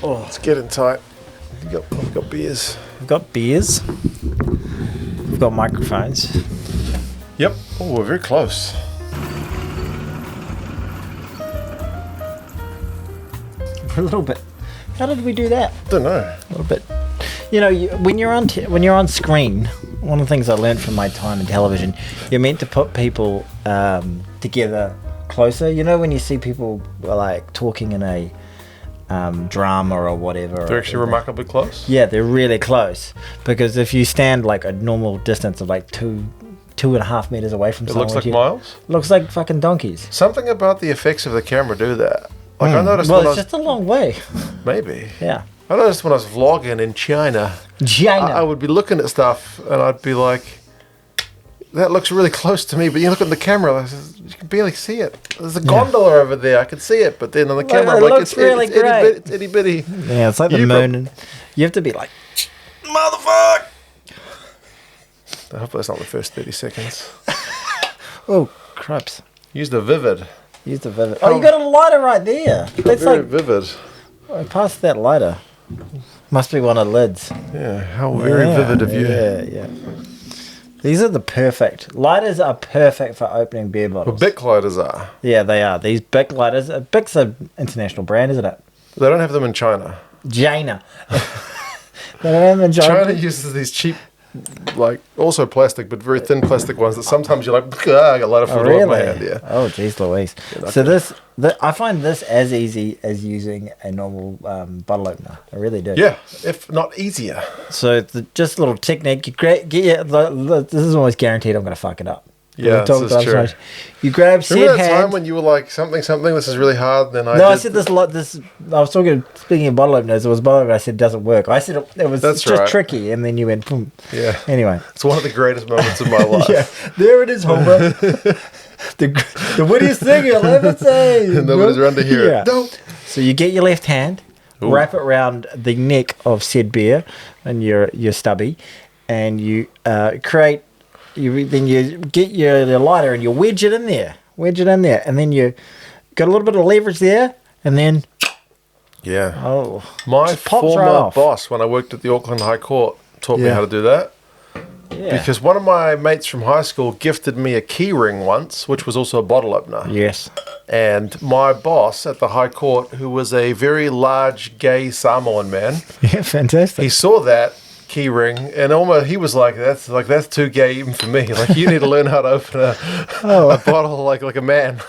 Oh, It's getting tight. We've got beers. we've got beers. We've got microphones. Yep. Oh, we're very close. A little bit. How did we do that? Don't know. A little bit. You know, when you're on screen, one of the things I learned from my time in television, you're meant to put people together closer. You know, when you see people like talking in a drama or whatever. They're actually remarkably close. Yeah, they're really close, because if you stand like a normal distance of like two and a half meters away from someone, It looks like miles. Looks like fucking donkeys. Something about the effects of the camera do that. Like I noticed Well, when it's just a long way. maybe. Yeah. I noticed when I was vlogging in China, I would be looking at stuff and I'd be like, that looks really close to me, but you look at the camera, you can barely see it. There's a gondola over there, I can see it, but then on the camera, it I'm like, looks really great. It's itty bitty. Yeah, it's like the moon. And you have to be like, Motherfuck! I hope that's not the first 30 seconds. oh, cripes. Use the vivid. Use the vivid. Oh, you got a lighter right there. That's Very like, vivid. I passed that lighter. Must be one of the lids. Yeah, how very vivid of you. Yeah. These are the perfect. Lighters are perfect for opening beer bottles. Well, Bic lighters are. Yeah, they are. These Bic lighters. Bic's an international brand, isn't it? They don't have them in China. China. They don't have them in China. China uses these cheap, like, also plastic, but very thin plastic ones that sometimes you're like, I got a lot of food on my hand. Yeah. Oh, geez Louise. So I find this as easy as using a normal bottle opener. I really do. Yeah, if not easier. So just a little technique. This is almost guaranteed I'm going to fuck it up. Yeah, this is true. You grab said Remember that hand. time when you were like, something, this is really hard, and then I said this a lot. I was speaking of bottle openers, it was a bottle opener I said doesn't work. I said it was That's just right. tricky, and then you went, boom. Yeah. Anyway. It's one of the greatest moments of my life. Yeah, there it is, Homer. the wittiest thing you'll ever say. And nobody's around to hear it. No. So you get your left hand, wrap it around the neck of said beer and your stubby, and you create. Then you get your lighter and you wedge it in there, and then you got a little bit of leverage there, and then My former right boss, when I worked at the Auckland High Court, taught me how to do that. Yeah. Because one of my mates from high school gifted me a key ring once, which was also a bottle opener. Yes. And my boss at the High Court, who was a very large gay Samoan man, Yeah, fantastic. he saw that key ring and almost he was like, that's too gay even for me. Like, you need to learn how to open a bottle like a man.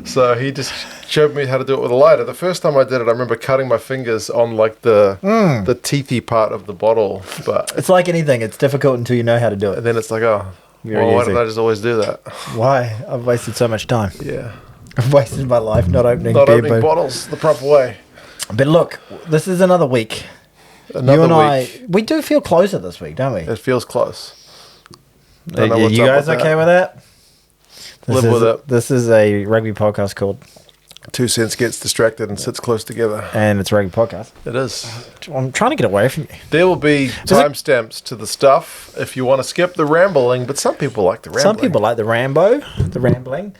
So he just showed me how to do it with a lighter. The first time I did it, I remember cutting my fingers on like the teethy part of the bottle. But It's like anything. It's difficult until you know how to do it. and then it's like, why easy. did I just always do that? Why? I've wasted so much time. Yeah. I've wasted my life not opening Bottles the proper way. But look, this is another week. Another week. We do feel closer this week, don't we? It feels close. You guys okay with that? Live with it. This is a rugby podcast called 2 cents gets distracted and sits close together. And it's a rugby podcast. It is. I'm trying to get away from you. There will be timestamps to the stuff if you want to skip the rambling, but some people like the rambling. Some people like the rambling.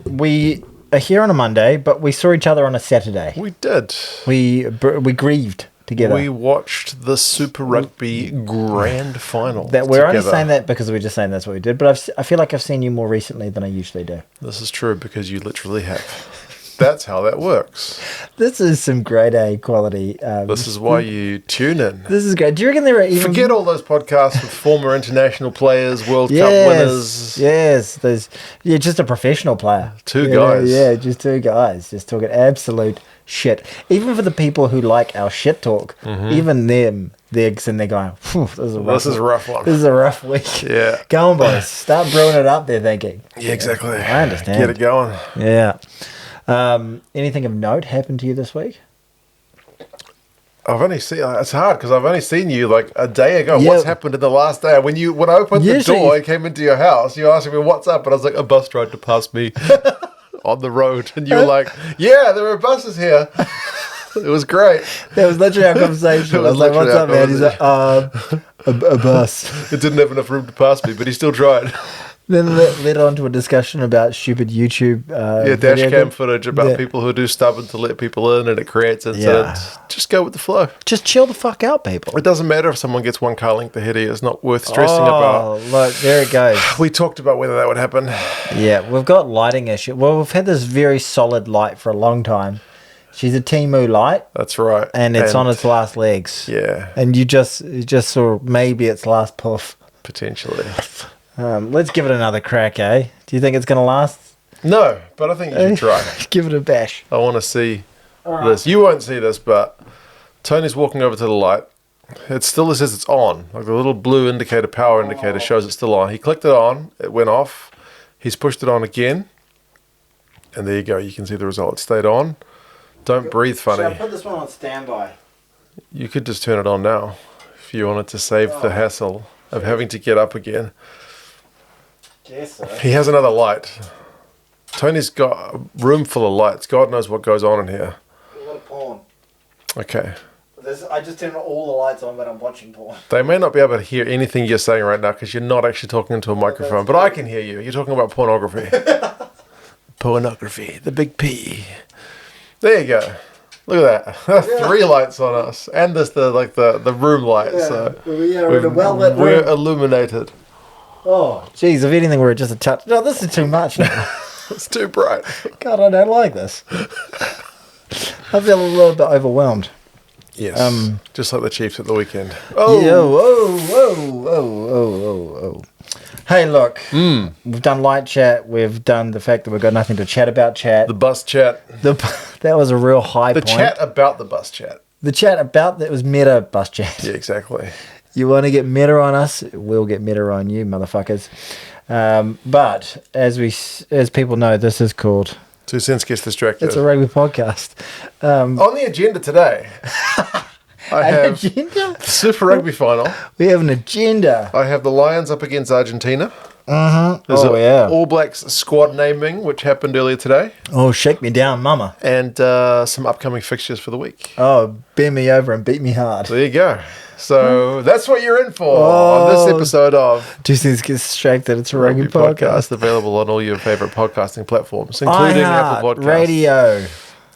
We are here on a Monday, but we saw each other on a Saturday. We did. We grieved together. We watched the Super Rugby grand final. We're only saying that because we're just saying that's what we did, but I feel like I've seen you more recently than I usually do. This is true because you literally have. That's how that works. This is some grade A quality. This is why you tune in. This is great. Do you reckon there are even... Forget all those podcasts with former international players, World Cup winners. Yes, there's just a professional player. Two guys. Yeah, just two guys. Just talking absolute shit. Even for the people who like our shit talk, even them, they're going, this is a rough one. This is a rough week. Yeah. Go on, boys. Start brewing it up there, thinking. Yeah, exactly. I understand. Get it going. Yeah. Anything of note happened to you this week? I've only seen. It's hard because I've only seen you like a day ago. Yeah. What's happened in the last day? When I opened the door and came into your house, you asked me what's up, and I was like, a bus tried to pass me on the road, and you were like, yeah, there are buses here. It was great. That was literally our conversation. I was like, what's up, man? He's like, a bus. It didn't have enough room to pass me, but he still tried. Then led on to a discussion about stupid YouTube. Dash cam footage about people who do stubborn to let people in and it creates incidents. Just go with the flow. Just chill the fuck out, people. It doesn't matter if someone gets one car length ahead of you. It's not worth stressing about. Oh, look, there it goes. We talked about whether that would happen. Yeah, we've got lighting issue. Well, we've had this very solid light for a long time. She's a Temu light. That's right. And it's on its last legs. Yeah. And you just saw maybe its last puff. Potentially. Let's give it another crack, eh? Do you think it's going to last? No, but I think you should try. Give it a bash. I want to see this. You won't see this, but Tony's walking over to the light. It still says it's on. Like the little blue indicator, power indicator, shows it's still on. He clicked it on. It went off. He's pushed it on again. And there you go. You can see the result. It stayed on. Don't breathe funny. Should I put this one on standby? You could just turn it on now if you wanted to save the hassle of having to get up again. Guess so. He has another light. Tony's got a room full of lights. God knows what goes on in here. A lot of porn. Okay. I just turned all the lights on when I'm watching porn. They may not be able to hear anything you're saying right now because you're not actually talking into a microphone, but I can hear you. You're talking about pornography. Pornography, the big P. There you go. Look at that. 3 lights on us. And there's the room light. Yeah. So We're in a well-lit room. we're illuminated. Oh, geez, if anything, we're just a touch. No, this is too much now. It's too bright. God, I don't like this. I feel a little bit overwhelmed. Yes. Just like the Chiefs at the weekend. Oh. Yeah, whoa. Hey, look. We've done light chat. We've done the fact that we've got nothing to chat about chat. The bus chat. That was a real high point. The chat about the bus chat. The chat about that was meta bus chat. Yeah, exactly. You want to get meta on us? We'll get meta on you, motherfuckers. But as people know, this is called 2 Cents Gets Distracted. It's a Rugby podcast. On the agenda today, I have agenda? the Super Rugby final. We have an agenda. I have the Lions up against Argentina. There's All Blacks squad naming, which happened earlier today. Oh, shake me down, mama. And some upcoming fixtures for the week. Oh, bend me over and beat me hard. There you go. So that's what you're in for on this episode of 2 Cents Gets Distracted. It's a Rugby podcast. Available on all your favorite podcasting platforms, including Apple Podcasts. Radio.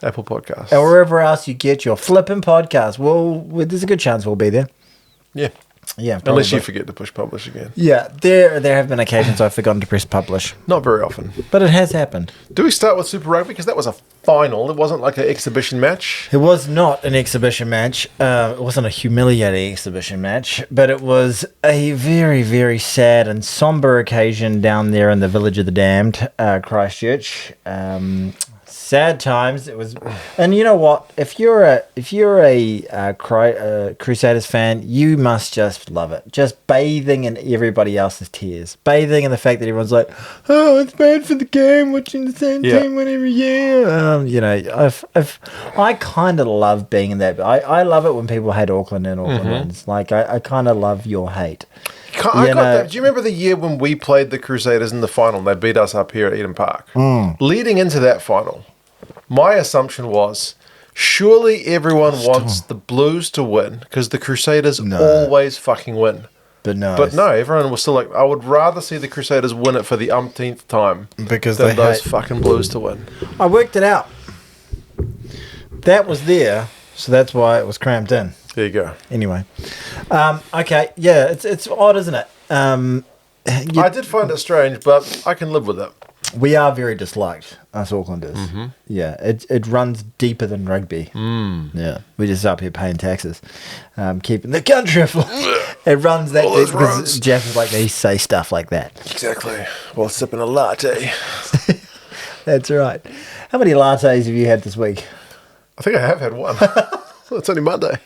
Apple Podcasts. Or wherever else you get your flipping podcast. Well, there's a good chance we'll be there. Yeah. Yeah. Unless you forget to push publish again. Yeah. There have been occasions I've forgotten to press publish. Not very often. But it has happened. Do we start with Super Rugby? Because that was a final. It wasn't like an exhibition match. It was not an exhibition match. It wasn't a humiliating exhibition match. But it was a very, very sad and somber occasion down there in the Village of the Damned, Christchurch. Sad times. It was, and you know what? If you're a Crusaders fan, you must just love it. Just bathing in everybody else's tears, bathing in the fact that everyone's like, "Oh, it's bad for the game watching the same team win every year." You know, I kind of love being in that. I love it when people hate Auckland and Auckland wins. Like I kind of love your hate. I got that. Do you remember the year when we played the Crusaders in the final and they beat us up here at Eden Park? Leading into that final, my assumption was surely everyone wants the Blues to win because the Crusaders always fucking win. But no, everyone was still like, I would rather see the Crusaders win it for the umpteenth time because than those fucking Blues to win. I worked it out. That was there, so that's why it was cramped in. There you go. Anyway, okay, yeah, it's odd, isn't it? I did find it strange, but I can live with it. We are very disliked, us Aucklanders. Yeah, it runs deeper than rugby. Yeah, we're just up here paying taxes, keeping the country afloat. It runs that deep because Jeff is like, they say stuff like that. Exactly. While sipping a latte. That's right. How many lattes have you had this week? I think I have had one. It's only Monday.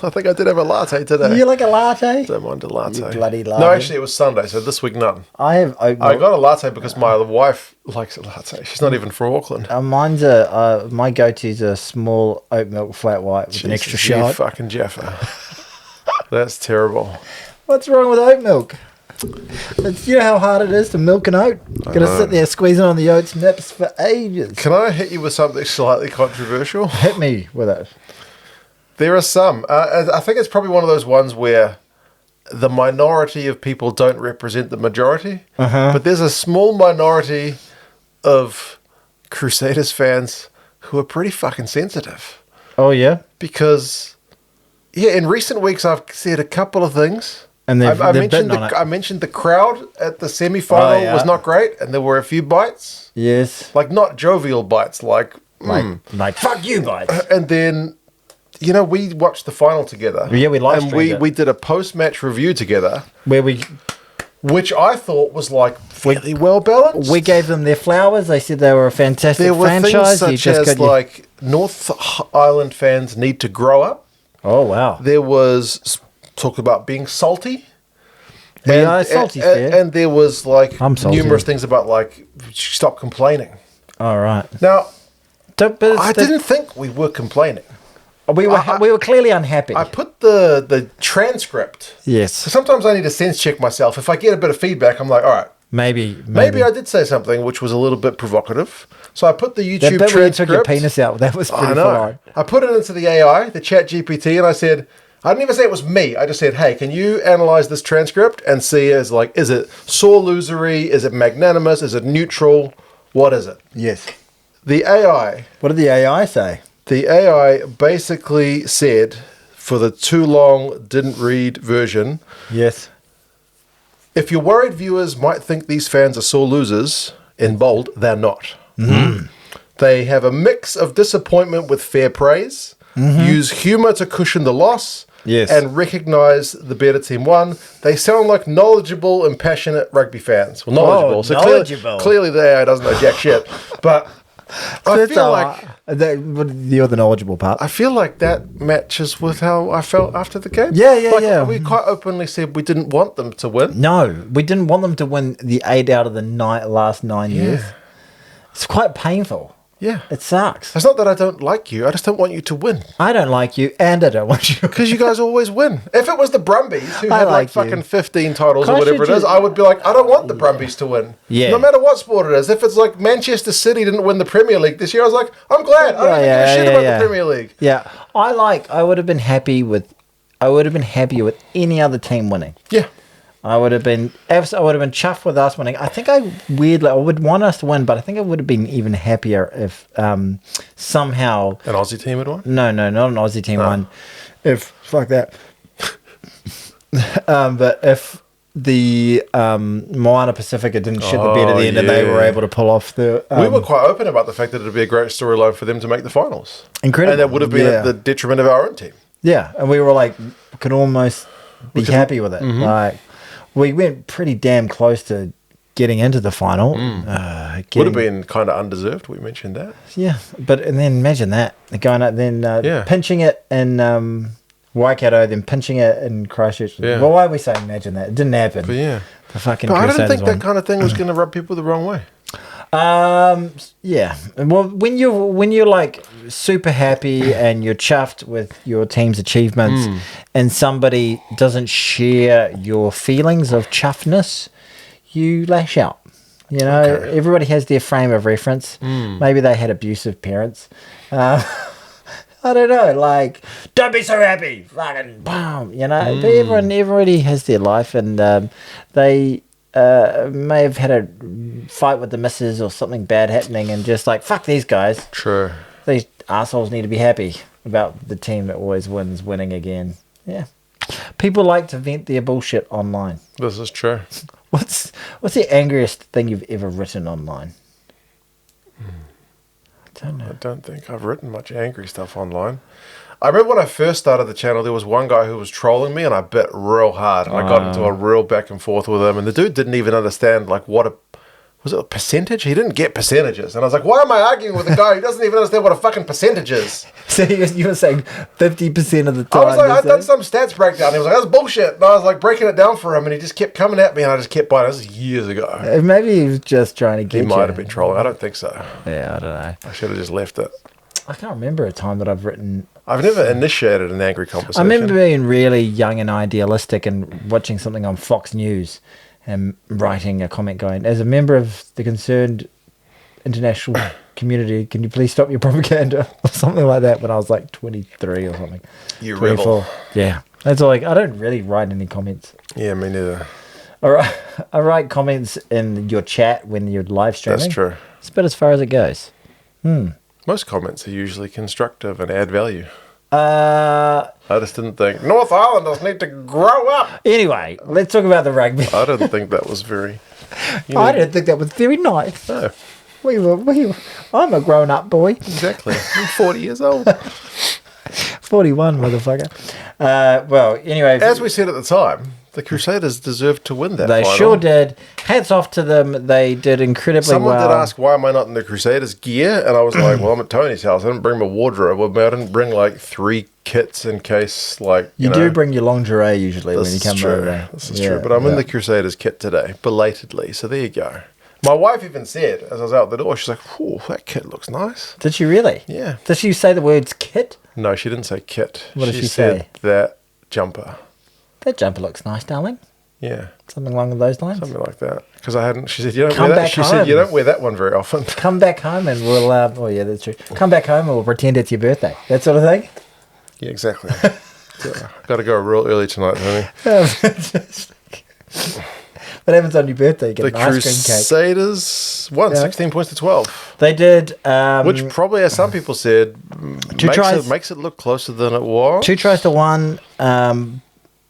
I think I did have a latte today. You like a latte? Don't mind a latte. You bloody latte. No, actually, it was Sunday, so this week none. I got a latte because my wife likes a latte. She's not even from Auckland. Mine's my go-to is a small oat milk flat white with an extra shot. You fucking Jaffa. That's terrible. What's wrong with oat milk? You know how hard it is to milk an oat? Got to sit there squeezing on the oats nips for ages. Can I hit you with something slightly controversial? Hit me with it. There are some. I think it's probably one of those ones where the minority of people don't represent the majority. But there's a small minority of Crusaders fans who are pretty fucking sensitive. Oh, yeah? Because, in recent weeks I've said a couple of things. And I mentioned the crowd at the semi-final was not great, and there were a few bites. Yes. Like, not jovial bites, like fuck you bites. And then, we watched the final together. Yeah, we live streamed and we did a post-match review together. Which I thought was fairly well balanced. We gave them their flowers. They said they were a fantastic franchise. Things such as North Island fans need to grow up. Oh, wow. There was talk about being salty. Salty fair. And there was numerous things about stop complaining. All right. Now, I didn't think we were complaining. We were clearly unhappy. I put the transcript. Yes. So sometimes I need to sense check myself. If I get a bit of feedback, I'm like, all right. Maybe I did say something which was a little bit provocative. So I put the YouTube transcript. Where you took your penis out, that was pretty fun. I put it into the AI, the Chat GPT, and I said, I didn't even say it was me. I just said, hey, can you analyze this transcript and see is it sore losery? Is it magnanimous? Is it neutral? What is it? Yes. The AI. What did the AI say? The AI basically said, for the too long didn't read version. Yes. If you're worried viewers might think these fans are sore losers, in bold, they're not. Mm-hmm. They have a mix of disappointment with fair praise, use humour to cushion the loss, and recognise the better team won. They sound like knowledgeable and passionate rugby fans. Well, knowledgeable. So knowledgeable. Clearly the AI doesn't know jack shit. But I feel like... You're the knowledgeable part. I feel like that matches with how I felt after the game. Yeah. We quite openly said we didn't want them to win. No, we didn't want them to win the 8 out of the last 9 years. It's quite painful. Yeah. It sucks. It's not that I don't like you. I just don't want you to win. I don't like you, and I don't want you. Because you guys always win. If it was the Brumbies, who had fucking 15 titles or whatever it is, I would be like, I don't want the Brumbies to win. Yeah. No matter what sport it is. If it's like Manchester City didn't win the Premier League this year, I was like, I'm glad. I don't give a shit about the Premier League. Yeah. I would have been happy with any other team winning. Yeah. I would have been chuffed with us winning. I think I would want us to win, but I think I would have been even happier if somehow an Aussie team had won. No, not an Aussie team won. If fuck that. But if the Moana Pacifica didn't shit the bed at the end and they were able to pull off the... we were quite open about the fact that it would be a great storyline for them to make the finals. Incredible. And that would have been at the detriment of our own team. Yeah, and we were like, could almost be happy with it. Mm-hmm. We went pretty damn close to getting into the final. Would have been kind of undeserved. We mentioned that. Yeah, and then imagine that. Going up, then pinching it in Waikato, then pinching it in Christchurch. Yeah. Well, why are we saying imagine that? It didn't happen. But yeah. The fucking I Crusaders didn't think that kind of thing was going to rub people the wrong way. Yeah. Well, when you're like super happy and you're chuffed with your team's achievements and somebody doesn't share your feelings of chuffness, you lash out. Everybody has their frame of reference. Maybe they had abusive parents. I don't know, don't be so happy, fucking boom, But everybody has their life, and they may have had a fight with the missus or something bad happening, and just fuck these guys. True. These assholes need to be happy about the team that always wins, winning again. Yeah. People like to vent their bullshit online. This is true. What's the angriest thing you've ever written online? I don't know. I don't think I've written much angry stuff online. I remember when I first started the channel, there was one guy who was trolling me, and I bit real hard, and I got into a real back and forth with him, and the dude didn't even understand was it a percentage? He didn't get percentages, and I was like, why am I arguing with a guy who doesn't even understand what a fucking percentage is? So you were saying 50% of the time. I was like, I'd done some stats breakdown. He was like, that's bullshit, and I was like breaking it down for him, and he just kept coming at me, and I just kept biting. This is years ago. Maybe he was just trying to get you. He might have been trolling. I don't think so. Yeah, I don't know. I should have just left it. I can't remember a time that I've written... I've never initiated an angry conversation. I remember being really young and idealistic and watching something on Fox News and writing a comment going, as a member of the concerned international community, can you please stop your propaganda? Or something like that when I was 23 or something. You rebel. Yeah. That's all. I don't really write any comments. Yeah, me neither. All right, I write comments in your chat when you're live streaming. That's true. It's about as far as it goes. Most comments are usually constructive and add value. Uh, I just didn't think North Islanders need to grow up. Anyway, let's talk about the rugby. I didn't think that was very. I didn't think that was very nice. No, I'm a grown-up boy. exactly. I'm 40 years old. 41, motherfucker. Well, anyway. As we said at the time, the Crusaders deserved to win that They final. sure did. Hats off to them. They did incredibly Someone well. did ask, why am I not in the Crusaders gear? And I was like, well, I'm at Tony's house. I didn't bring my wardrobe. I didn't bring like 3 kits in case, like, You know, do bring your lingerie usually when you come true. over. This is true. But I'm in the Crusaders kit today, belatedly. So there you go. My wife even said, as I was out the door, she's like, "Whoa, that kit looks nice." Did she really? Yeah. Did she say the words kit? No, she didn't say kit. What did she said say? That jumper. That jumper looks nice, darling. Yeah. Something along those lines. Something like that. Because I hadn't, she said, you don't Come wear that. back She said, home. you don't wear that one very often. Come back home and we'll. Oh yeah, that's true. Come back home and we'll pretend it's your birthday. That sort of thing. Yeah, exactly. Got to go real early tonight, honey. What happens on your birthday? You get The an ice cream cake. Crusaders won 16 points to 12. They did. Which probably, as some people said, makes it look closer than it was. 2 tries to 1.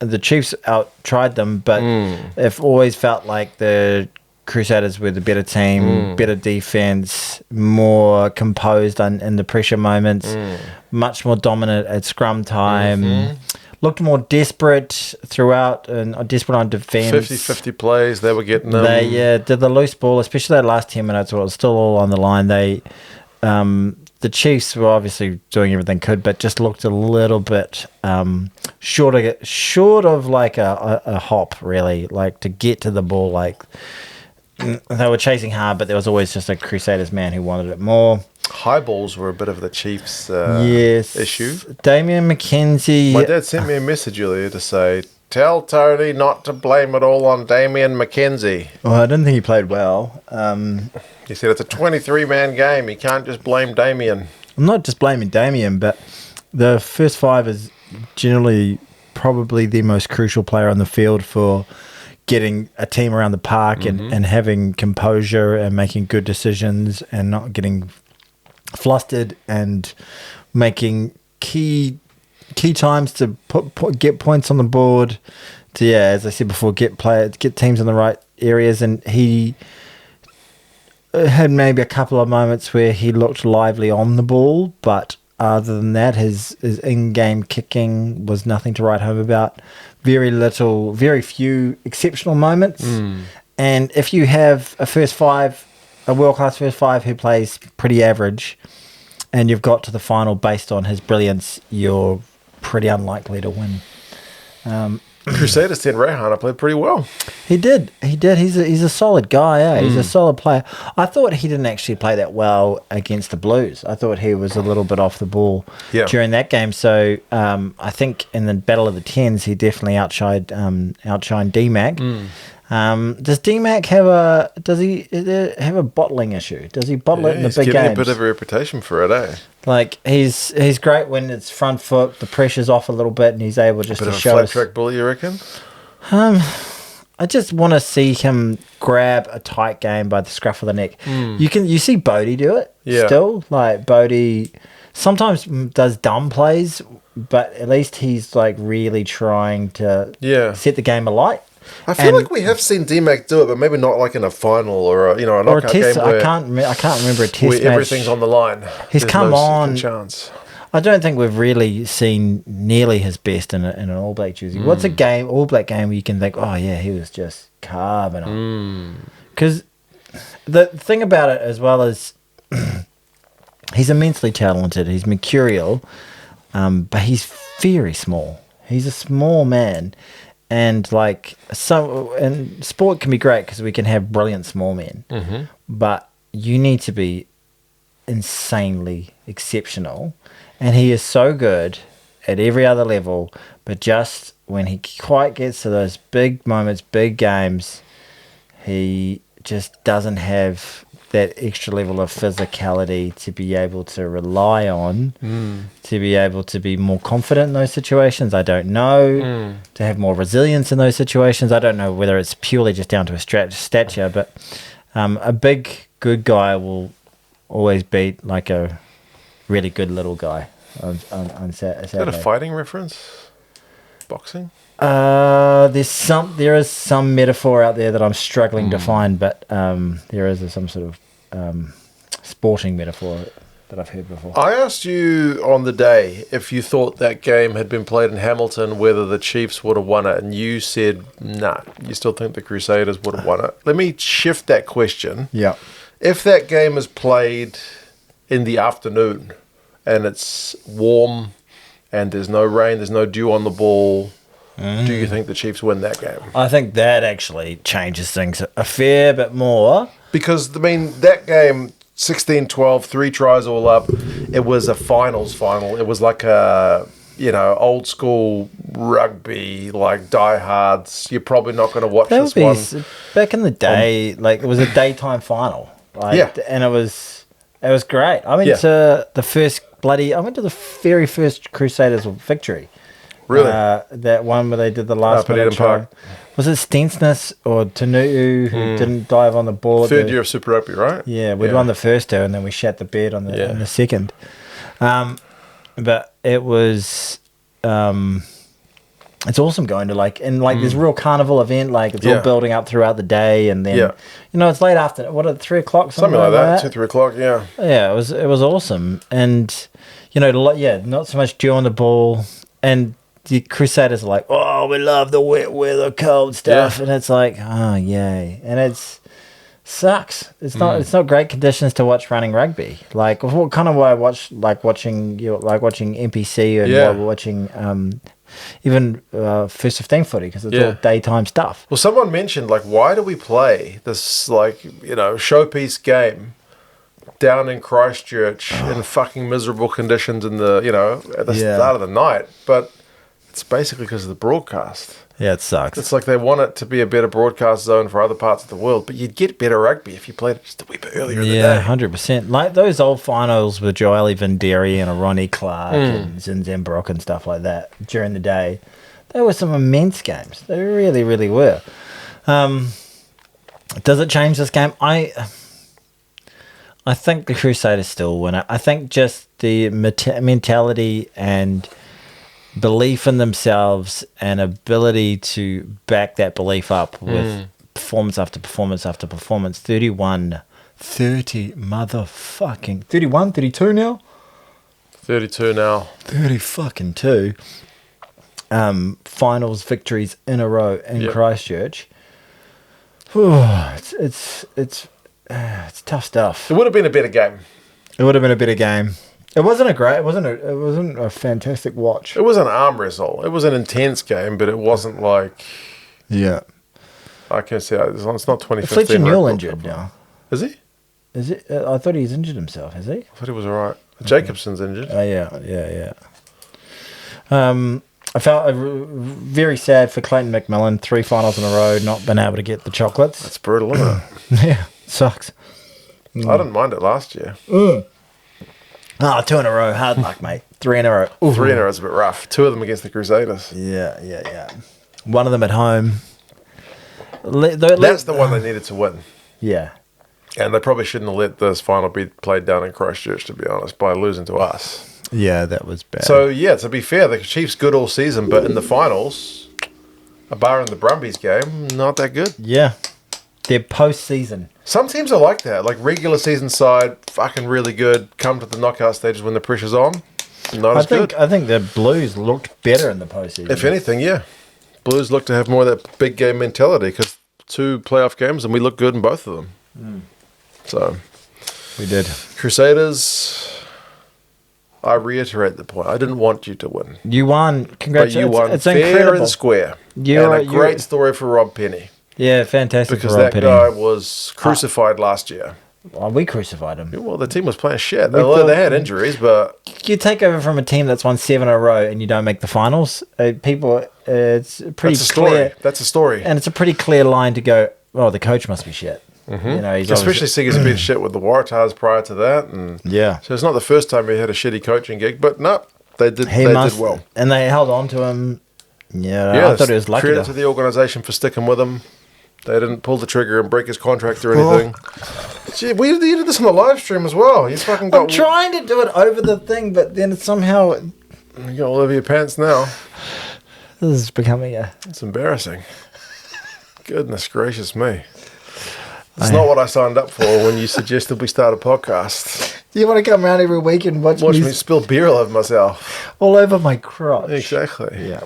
The Chiefs out-tried them, but I've always felt like the Crusaders were the better team, better defense, more composed in the pressure moments, much more dominant at scrum time, looked more desperate throughout and desperate on defense. 50-50 plays, they were getting them. They did the loose ball, especially that last 10 minutes where it was still all on the line. The Chiefs were obviously doing everything they could, but just looked a little bit short of like a hop, really, like to get to the ball. Like they were chasing hard, but there was always just a Crusaders man who wanted it more. High balls were a bit of the Chiefs' issue. Damian McKenzie. My dad sent me a message earlier to say, tell Tony not to blame it all on Damian McKenzie. Well, I didn't think he played well. He said it's a 23-man game. You can't just blame Damian. I'm not just blaming Damian, but the first 5 is generally probably the most crucial player on the field for getting a team around the park and having composure and making good decisions and not getting flustered and making key times to get points on the board to, as I said before, get teams in the right areas. And he had maybe a couple of moments where he looked lively on the ball, but other than that, his in-game kicking was nothing to write home about. Very few exceptional moments. And if you have a world-class first 5 who plays pretty average, and you've got to the final based on his brilliance, you're pretty unlikely to win. Crusaders 10 Rehana played pretty well. He did. He's a solid guy. He's a solid player. I thought he didn't actually play that well against the Blues. I thought he was a little bit off the ball during that game. So I think in the Battle of the Tens, he definitely outshined D-Mac. Does D-Mac have a bottling issue? Does he bottle it in the big games? He's getting a bit of a reputation for it, eh? Like he's great when it's front foot, the pressure's off a little bit, and he's able just to show flat us. track bully, you reckon? I just want to see him grab a tight game by the scruff of the neck. You see Bodie do it still. Like Bodie sometimes does dumb plays, but at least he's like really trying to set the game alight. I feel like we have seen D-Mac do it, but maybe not like in a final or a knockout test. game where I can't remember a test where match. everything's on the line. He's come on. Chance. I don't think we've really seen nearly his best in an All Black jersey. What's a All Black game where you can think, oh yeah, he was just carving on? Because the thing about it as well is he's immensely talented. He's mercurial, but he's very small. He's a small man. And sport can be great because we can have brilliant small men, but you need to be insanely exceptional. And he is so good at every other level, but just when he quite gets to those big moments, big games, he just doesn't have that extra level of physicality to be able to rely on, to be able to be more confident in those situations. I don't know. To have more resilience in those situations. I don't know whether it's purely just down to a stature, but a big, good guy will always beat like a really good little guy on Saturday. Is that a fighting reference? Boxing? There is some metaphor out there that I'm struggling to find, but there is some sort of sporting metaphor that I've heard before. I asked you on the day if you thought that game had been played in Hamilton, whether the Chiefs would have won it, and you said, nah, you still think the Crusaders would have won it. Let me shift that question. Yeah. If that game is played in the afternoon and it's warm and there's no rain, there's no dew on the ball, do you think the Chiefs win that game? I think that actually changes things a fair bit more. Because, I mean, that game, 16-12, 3 tries all up, it was a finals final. It was like a, old school rugby, like diehards. You're probably not going to watch this one. Back in the day, it was a daytime final. And it was great. I went to the very first Crusaders victory. Really? That one where they did the last minute try. Was it Stensness or Tanu'u who didn't dive on the ball? Third year of Super Rugby, right? Yeah, we'd won the first two and then we shat the bed on the second. But it was... it's awesome going to this real carnival event, it's all building up throughout the day, and then it's late after, what, at 3 o'clock, something like that, 2-3 o'clock, it was awesome, and not so much dew on the ball, and the Crusaders are like, oh, we love the wet weather, cold stuff, and it's like, oh yay, and it's sucks. It's not great conditions to watch running rugby. Like, what kind of way I watch watching NPC and watching even first 15 footy, because it's all daytime stuff. Well, someone mentioned, why do we play this, showpiece game down in Christchurch in fucking miserable conditions at the start of the night? But it's basically because of the broadcast. Yeah, it sucks. It's like they want it to be a better broadcast zone for other parts of the world, but you'd get better rugby if you played it just a wee bit earlier in the day. Yeah, 100%. Like those old finals with Joely Vinderi and a Ronnie Clark and Zinzembrook and stuff like that during the day, they were some immense games. They really, really were. Does it change this game? I think the Crusaders still win it. I think just the mentality and belief in themselves and ability to back that belief up with performance after performance after performance. 30 motherfucking 31, 32 now? 32 now. 30 fucking 2 finals victories in a row in Christchurch. It's tough stuff. It would have been a better game. It would have been a better game. It wasn't a fantastic watch. It was an arm wrestle. It was an intense game, but it wasn't like... Yeah. I can say it's not 2015. Fletcher Newell injured now. Is he? Is it? I thought he's injured himself. Is he? I thought he was all right. Jacobson's injured. Oh, yeah. I felt very sad for Clayton McMillan. 3 finals in a row, not been able to get the chocolates. That's brutal, isn't it? Yeah, sucks. I didn't mind it last year. 2 in a row. Hard luck, mate. 3 in a row. Ooh. 3 in a row is a bit rough. 2 of them against the Crusaders. Yeah. One of them at home. That's the one they needed to win. Yeah. And they probably shouldn't have let this final be played down in Christchurch, to be honest, by losing to us. Yeah, that was bad. So, to be fair, the Chiefs good all season, but in the finals, bar in the Brumbies game, not that good. Yeah. They're post-season. Some teams are like that. Like regular season side, fucking really good. Come to the knockout stages when the pressure's on. Not as good. I think the Blues looked better in the postseason. If anything, yeah. Blues look to have more of that big game mentality because 2 playoff games and we look good in both of them. So. We did. Crusaders, I reiterate the point. I didn't want you to win. You won. Congratulations. But you won it's fair incredible. and square. And a great story for Rob Penny. Yeah, fantastic. Because that guy was crucified last year. Well, we crucified him. Well, the team was playing shit. They had injuries, but... You take over from a team that's won 7 in a row and you don't make the finals. It's pretty clear. That's a story. And it's a pretty clear line to go, oh, the coach must be shit. You know, he's Especially seeing he's been shit with the Waratahs prior to that. And yeah. so it's not the first time he had a shitty coaching gig, but no, they did did well. And they held on to him. Yeah, Yeah, I thought it was lucky. Credit to the organisation for sticking with him. They didn't pull the trigger and break his contract or anything. Gee, you did this on the live stream as well. You fucking got... I'm trying to do it over the thing, but then somehow... You got all over your pants now. This is becoming a... It's embarrassing. Goodness gracious me. It's not what I signed up for when you suggested we start a podcast. Do you want to come around every week and watch me spill beer all over myself? All over my crotch. Exactly. Yeah.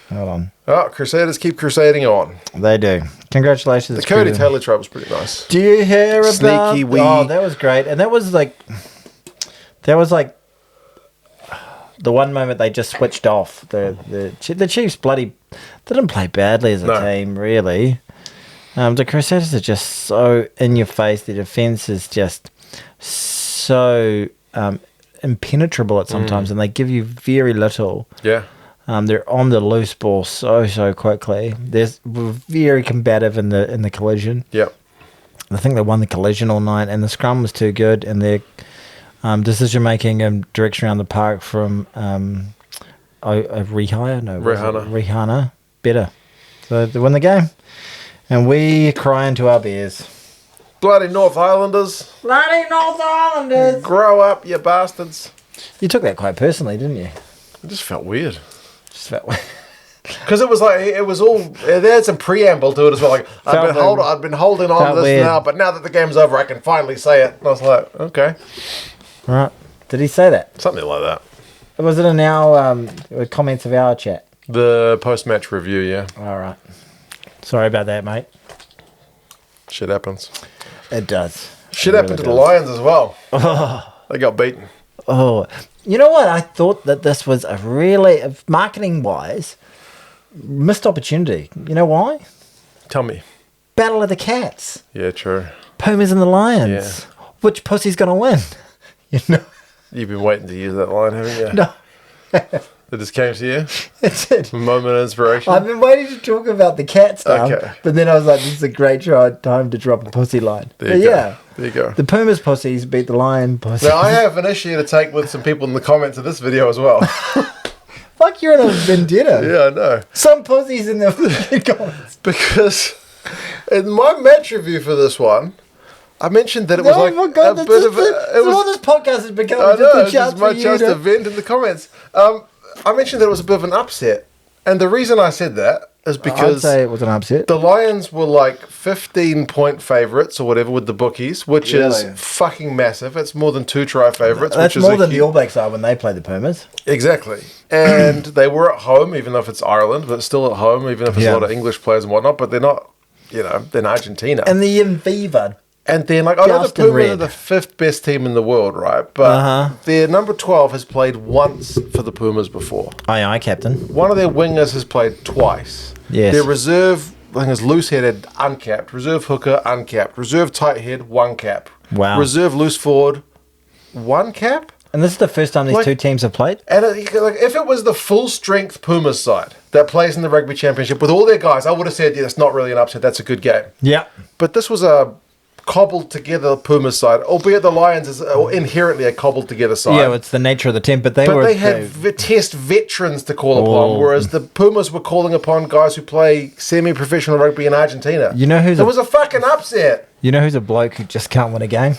Hold on. Oh, Crusaders keep crusading on. They do. Congratulations. The Cody Taylor trial was pretty nice. Do you hear about... Sneaky wee... Oh, that was great. And that was like... The one moment they just switched off. The Chiefs bloody... They didn't play badly as a team, really. The Crusaders are just so in your face. The defense is just so impenetrable at sometimes, and they give you very little. Yeah. They're on the loose ball so quickly. They're very combative in the collision. Yep. I think they won the collision all night, and the scrum was too good, and their decision making and direction around the park from Rihanna better. So they win the game, and we cry into our beers. Bloody North Islanders. Bloody North Islanders. Grow up, you bastards. You took that quite personally, didn't you? It just felt weird. Because it was like, it was all, there had some preamble to it as well. Like, I've been holding on to this weird. Now, but now that the game's over, I can finally say it. And I was like, okay. All right. Did he say that? Something like that. Was it in our comments of our chat? The post-match review, yeah. All right. Sorry about that, mate. Shit happens. It does. Shit happened to the Lions as well. They got beaten. Oh, you know what? I thought that this was a really, marketing-wise, missed opportunity. You know why? Tell me. Battle of the Cats. Yeah, true. Pumas and the Lions. Yeah. Which pussy's going to win? You know. You've been waiting to use that line, haven't you? No. It just came to you? It did. A moment of inspiration? I've been waiting to talk about the cat stuff, but then I was like, this is a great time to drop a pussy line. There you go. There you go. The Pumas pussies beat the Lion pussies. Now, I have an issue to take with some people in the comments of this video as well. Fuck, you're in a vendetta. Yeah, I know. Some pussies in the comments. Because in my match review for this one, I mentioned that it was like a bit of a... All this podcast has become I know, just my chance to vent in the comments. I mentioned that it was a bit of an upset. And the reason I said that is because... I'd say it was an upset. The Lions were like 15-point favourites or whatever with the bookies, which is fucking massive. It's more than 2 try favourites. That's more than the All Blacks are when they play the Pumas. Exactly. And they were at home, even if it's Ireland, but it's still at home, even if it's a lot of English players and whatnot. But they're not, they're in Argentina. And the Inviva. And then, I know the Pumas are the 5th best team in the world, right? But their number 12 has played once for the Pumas before. Aye, captain. One of their wingers has played twice. Yes. Their reserve, I think it's loose-headed, uncapped. Reserve hooker, uncapped. Reserve tight head, 1 cap. Wow. Reserve loose forward, 1 cap. And this is the first time these two teams have played? And if it was the full-strength Pumas side that plays in the Rugby Championship with all their guys, I would have said, that's not really an upset. That's a good game. Yeah. But this was a cobbled together Pumas side, albeit the Lions is inherently a cobbled together side. Yeah, it's the nature of the team, but they had test veterans to call upon, whereas the Pumas were calling upon guys who play semi-professional rugby in Argentina. You know who's it was a fucking upset. You know who's a bloke who just can't win a game?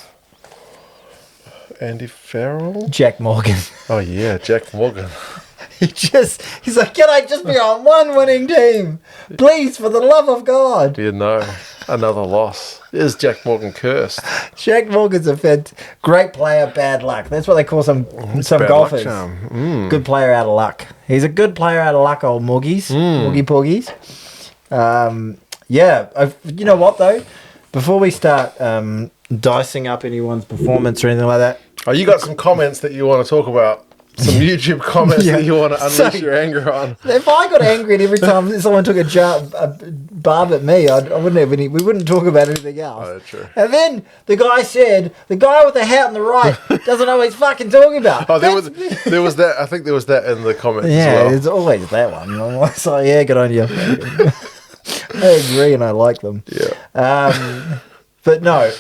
Andy Farrell? Jack Morgan. Oh yeah, Jack Morgan. He's like, can I just be on one winning team? Please, for the love of God. You know, another loss. Is Jack Morgan cursed? Jack Morgan's a great player, bad luck. That's what they call some golfers. Good player out of luck. He's a good player out of luck, old Morgies. Morgie Porgies. You know what, though? Before we start dicing up anyone's performance or anything like that. Oh, you got some comments that you want to talk about? Some YouTube comments that you want to unleash your anger on. If I got angry every time someone took a barb at me, I wouldn't have any. We wouldn't talk about anything else. Oh, true. And then the guy said, "The guy with the hat on the right doesn't know what he's fucking talking about." Oh, there was that. I think there was that in the comments. Yeah, as well. There's always that one. I'm like, yeah, good on you. I agree, and I like them. Yeah. But no,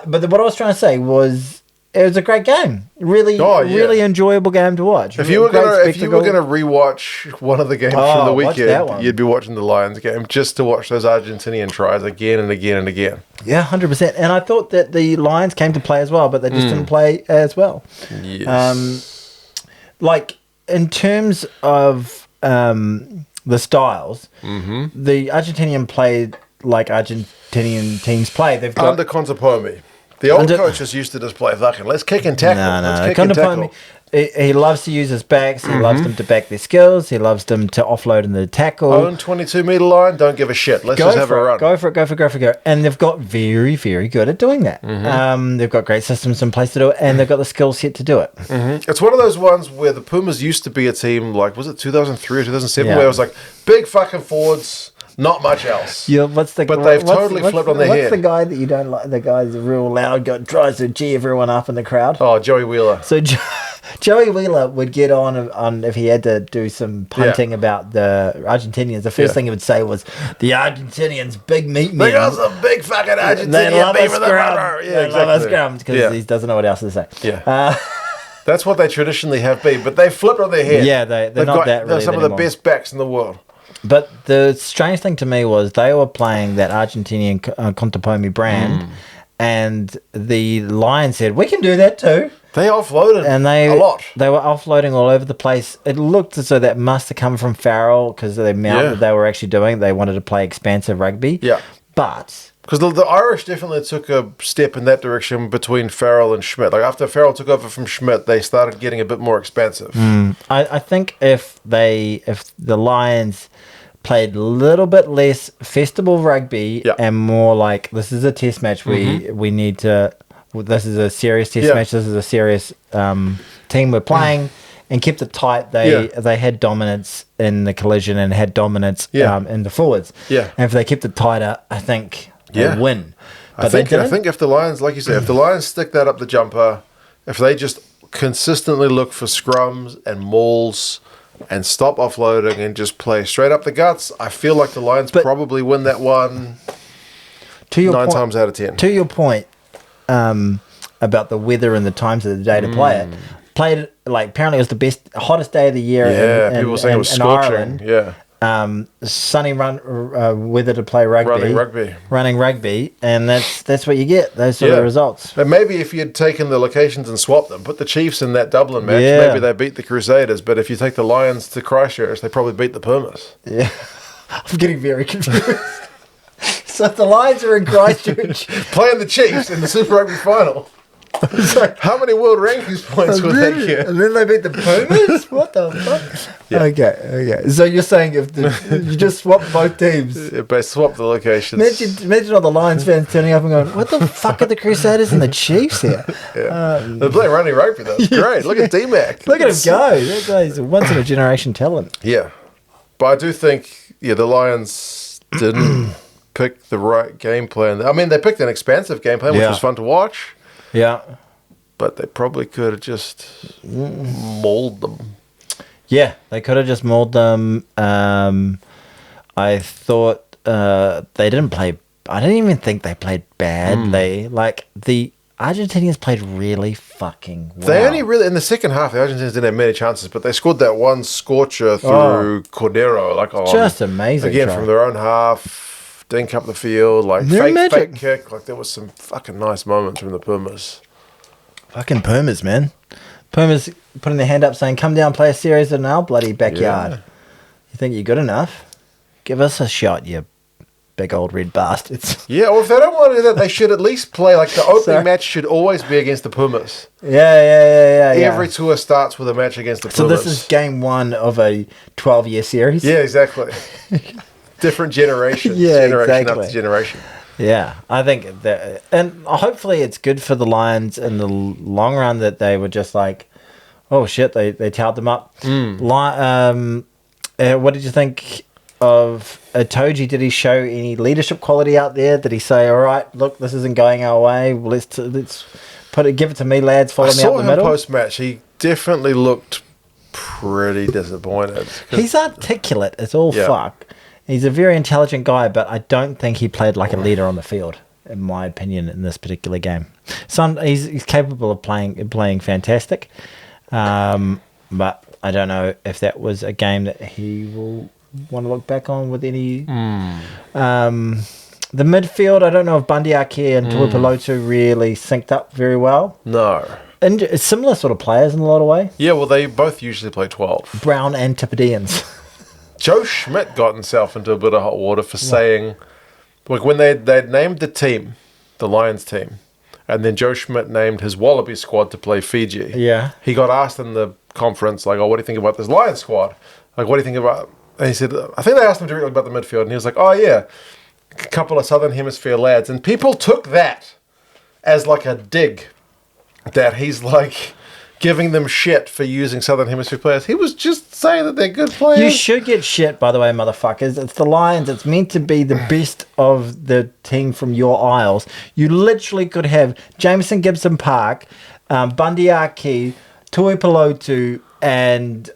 but what I was trying to say was it was a great game. Really enjoyable game to watch. If you were gonna rewatch one of the games from the weekend, you'd be watching the Lions game just to watch those Argentinian tries again and again and again. Yeah, 100%. And I thought that the Lions came to play as well, but they just didn't play as well. Yes. Like in terms of the styles, the Argentinian played like Argentinian teams play. They've got under Contepomi. The old coaches used to just play fucking let's kick and tackle. Let's kick and tackle. He loves to use his backs. He loves them to back their skills. He loves them to offload in the tackle. Own 22-metre line. Don't give a shit. Let's just have a run. Go for it. And they've got very, very good at doing that. They've got great systems in place to do it, and they've got the skill set to do it. It's one of those ones where the Pumas used to be a team like, was it 2003 or 2007, where it was like big fucking forwards, not much else. Yeah, but they've totally flipped on their head. What's the guy that you don't like? The guy's real loud, tries to G everyone up in the crowd. Oh, Joey Wheeler. So Joey Wheeler would get on if he had to do some punting about the Argentinians. The first thing he would say was, "The Argentinians, big meat men. They got some big fucking Argentinian they love beef a scrum. They love a scrum because he doesn't know what else to say." Yeah. That's what they traditionally have been, but they flipped on their head. Yeah, they're not that really. They're some of the best backs in the world. But the strange thing to me was they were playing that Argentinian Contepomi brand, and the Lions said, "We can do that too." They offloaded a lot. They were offloading all over the place. It looked as though that must have come from Farrell because the amount that they were actually doing. They wanted to play expansive rugby. Yeah. But because the Irish definitely took a step in that direction between Farrell and Schmidt. Like after Farrell took over from Schmidt, they started getting a bit more expansive. I think if the Lions played a little bit less festival rugby and more like this is a test match, we need to. This is a serious test match. This is a serious team we're playing, and kept it tight. They had dominance in the collision and had dominance in the forwards. Yeah, and if they kept it tighter, I think they'd win. But I think if the Lions, like you said, if the Lions stick that up the jumper, if they just consistently look for scrums and mauls and stop offloading and just play straight up the guts, I feel like the Lions probably win that one. Nine times out of 10. To your point. About the weather and the times of the day to play it. Played it like apparently it was the hottest day of the year. Yeah, people saying it was scorching. Ireland. Sunny weather to play rugby. Running rugby, and that's what you get. Those sort of results. And maybe if you'd taken the locations and swapped them, put the Chiefs in that Dublin match, maybe they beat the Crusaders. But if you take the Lions to Christchurch, they probably beat the Pumas. Yeah, I'm getting very confused. So if the Lions are in Christchurch playing the Chiefs in the Super Rugby final. How many world rankings points would they get? And then they beat the Pumas? What the fuck? Yeah. Okay. So you're saying you just swap both teams? They swap the locations. Imagine all the Lions fans turning up and going, "What the fuck are the Crusaders and the Chiefs here?" They're playing running rugby though. Great. Look at D-Mac. Look at him go. That guy's a once in a generation talent. Yeah. But I do think the Lions didn't pick the right game plan. I mean, they picked an expansive game plan, which was fun to watch. Yeah. But they probably could have just mauled them. Yeah, they could have just mauled them. I thought they didn't play... I didn't even think they played badly. Like, the Argentinians played really fucking well. They only really... In the second half, the Argentinians didn't have many chances, but they scored that one scorcher through Cordero. Just amazing. Again, from their own half... Dink up the field, fake kick. Like, there was some fucking nice moments from the Pumas. Fucking Pumas, man. Pumas putting their hand up saying, "Come down, play a series in our bloody backyard." Yeah. You think you're good enough? Give us a shot, you big old red bastards. Yeah, or if they don't want to do that, they should at least play, the opening match should always be against the Pumas. Yeah. Every tour starts with a match against the Pumas. So this is game one of a 12-year series? Yeah, exactly. Different generations, generation after generation. Yeah, I think that, and hopefully it's good for the Lions in the long run that they were just like, oh shit, they towed them up. What did you think of Itoje? Did he show any leadership quality out there? Did he say, all right, look, this isn't going our way, let's give it to me, lads, follow me up the middle? I saw him post-match. He definitely looked pretty disappointed. He's articulate as all fuck. He's a very intelligent guy, but I don't think he played like a leader on the field, in my opinion, in this particular game. He's capable of playing fantastic, but I don't know if that was a game that he will want to look back on with any. The midfield, I don't know if Bundy Ake and Tuipulotu really synced up very well. No. And similar sort of players in a lot of ways. Yeah, well, they both usually play 12. Brown and Antipodeans. Joe Schmidt got himself into a bit of hot water for saying, like, when they'd named the team, the Lions team, and then Joe Schmidt named his Wallaby squad to play Fiji. Yeah. He got asked in the conference, like, oh, what do you think about this Lions squad? Like, what do you think about... And he said, I think they asked him directly about the midfield, and he was like, oh, yeah, a couple of Southern Hemisphere lads. And people took that as, like, a dig, that he's, like, giving them shit for using Southern Hemisphere players. He was just saying that they're good players. You should get shit, by the way, motherfuckers. It's the Lions. It's meant to be the best of the team from your isles. You literally could have Jameson Gibson Park, Bundy Ake, Tuipulotu, and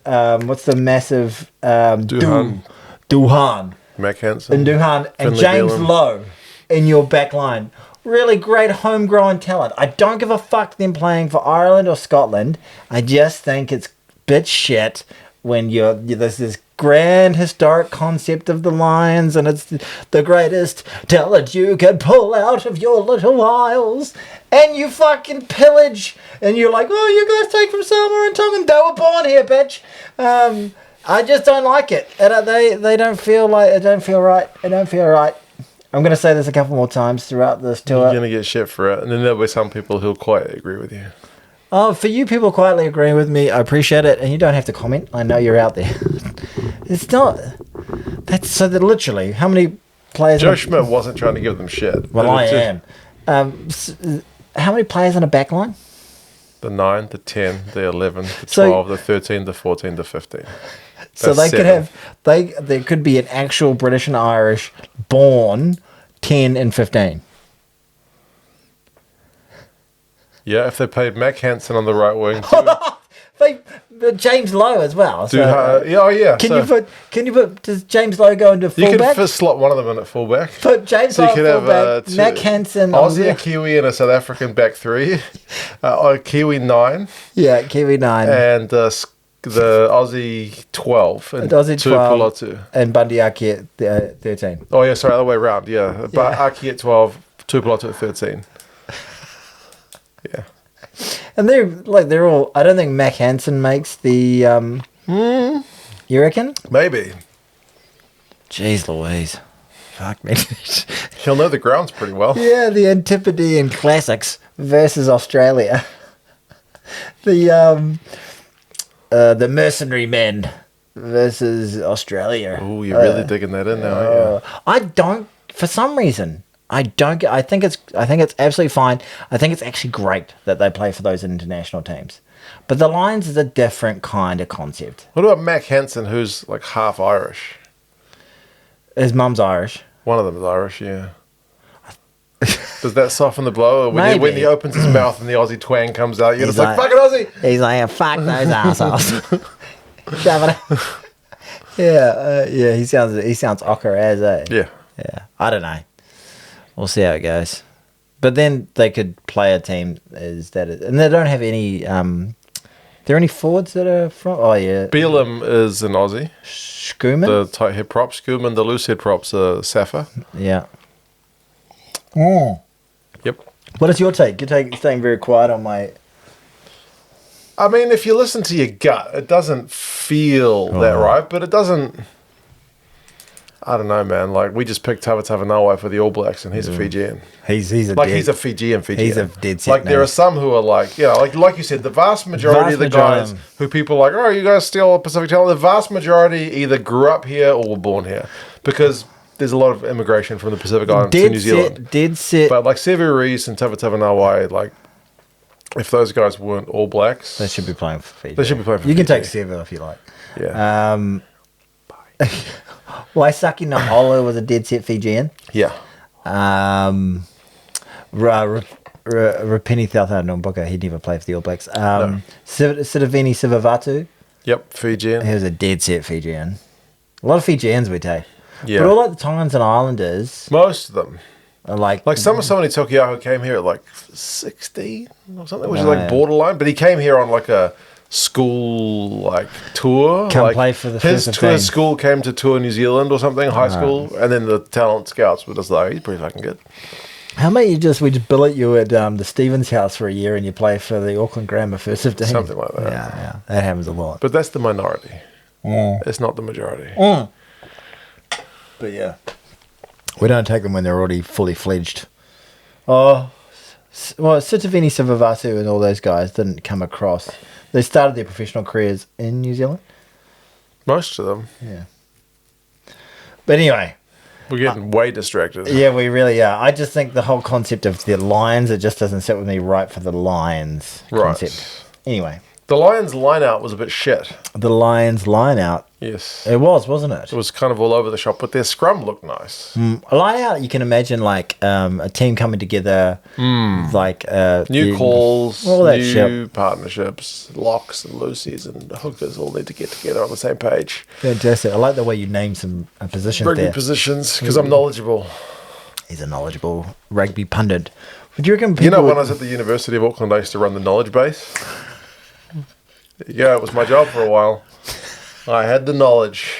what's the massive Duhan. Mac Hansen. And Duhan and Finley James Beelum. Lowe in your back line. Really great homegrown talent. I don't give a fuck them playing for Ireland or Scotland. I just think it's bit shit when there's this grand historic concept of the Lions and it's the greatest talent you can pull out of your little isles, and you fucking pillage and you're like, oh, you guys take from Selma and Tongan, they were born here, bitch. I just don't like it, and they don't feel like it. Don't feel right. It don't feel right. I'm going to say this a couple more times throughout this tour. You're going to get shit for it, and then there'll be some people who'll quite agree with you. Oh, for you people quietly agreeing with me, I appreciate it, and you don't have to comment. I know you're out there. It's not. That's so that literally, how many players? Joe Schmidt wasn't trying to give them shit. Well, I am. How many players on a back line? The 9, the 10, the 11, the 12, So- the 13, the 14, the 15. So That's they could 7. have there could be an actual British and Irish born 10 and 15. Yeah, if they played Mac Hansen on the right wing. James Lowe as well. So, yeah. Can you put does James Lowe go into You fullback? can slot one of them in at fullback. Put James So Lowe you could at have fullback, Mac Hansen on Aussie, a Kiwi, and a South African back 3. A Kiwi 9, yeah, Kiwi 9. and the Aussie 12, and Aussie 12. Tuipulotu. And Bundy Ake at 13. Oh, yeah, sorry, other way around, yeah. But Aki at 12, Tuipulotu at 13. Yeah. And they're all. I don't think Mac Hansen makes the. You reckon? Maybe. Jeez Louise. Fuck me. He'll know the grounds pretty well. Yeah, the Antipodean Classics versus Australia. The Mercenary Men versus Australia. Oh, you're really digging that in now, aren't you? I don't. For some reason, I don't get. I think it's absolutely fine. I think it's actually great that they play for those international teams. But the Lions is a different kind of concept. What about Mac Hansen, who's like half Irish? His mum's Irish. One of them is Irish, yeah. Does that soften the blow? Or Maybe. when he opens his mouth and the Aussie twang comes out, you're He's just like, like- fucking Aussie! He's like, fuck those assholes. Shove it. Yeah, he sounds ochre as Yeah. Yeah, I don't know. We'll see how it goes. But then they could play a team and they don't have any. There any forwards that are from? Oh yeah, Beelum is an Aussie. Schoeman. The tight head prop, Schoeman, the loose head props are Safa. Yeah. Oh. Yep. What is your take? You're staying very quiet on my. I mean, if you listen to your gut, it doesn't feel that right, but it doesn't. I don't know, man. Like, we just picked Tavatavanawai for the All Blacks, and he's a Fijian. He's a He's a Fijian. He's a dead set Like, there name. are some who are like, like you said, the vast majority of the guys who people are like, oh, you guys steal Pacific talent. The vast majority either grew up here or were born here, because there's a lot of immigration from the Pacific Islands to New Zealand. Dead set. But like Sevu Reece and Tavatavanawai, like, if those guys weren't All Blacks, They should be playing for Fiji. They should be playing for You can Fiji. take Sevu if you like. yeah, Waisaki Naholo was a dead set Fijian. yeah. Rapini Thautha Nomboka, he never played for the All Blacks. Sidavini Sivavatu, Yep, Fijian. he was a dead set Fijian. A lot of Fijians we take. Yeah. But all like the Tongan and Islanders Most of them. are like Somebody Tokiaho came here at like 16 or something, which is like yeah. borderline. But he came here on like a school like tour. Come like, play for the his first 15. his school came to tour New Zealand or something, high school, and then the talent scouts were just like, he's pretty fucking good. How about we just billet you at the Stevens house for a year and you play for the Auckland Grammar first 15? Something like that. Yeah, that happens a lot. But that's the minority. It's not the majority. But yeah, we don't take them when they're already fully fledged. Oh, well, Sitiveni Sivavasu and all those guys didn't come across. They started their professional careers in New Zealand. Most of them. Yeah. But anyway. We're getting way distracted. Yeah, we really are. I just think the whole concept of the Lions, it just doesn't sit with me right for the Lions concept. Anyway. The Lions line out was a bit shit. The Lions line out. Yes. It was, wasn't it? It was kind of all over the shop, but their scrum looked nice. A line out, you can imagine like a team coming together, like new calls, all that new shit. Partnerships, locks and loosies and hookers all need to get together on the same page. Fantastic. I like the way you name some positions Rugby there. positions, because I'm knowledgeable. He's a knowledgeable rugby pundit. Would you reckon people... You know, when I was at the University of Auckland, I used to run the knowledge base. Yeah, it was my job for a while. I had the knowledge,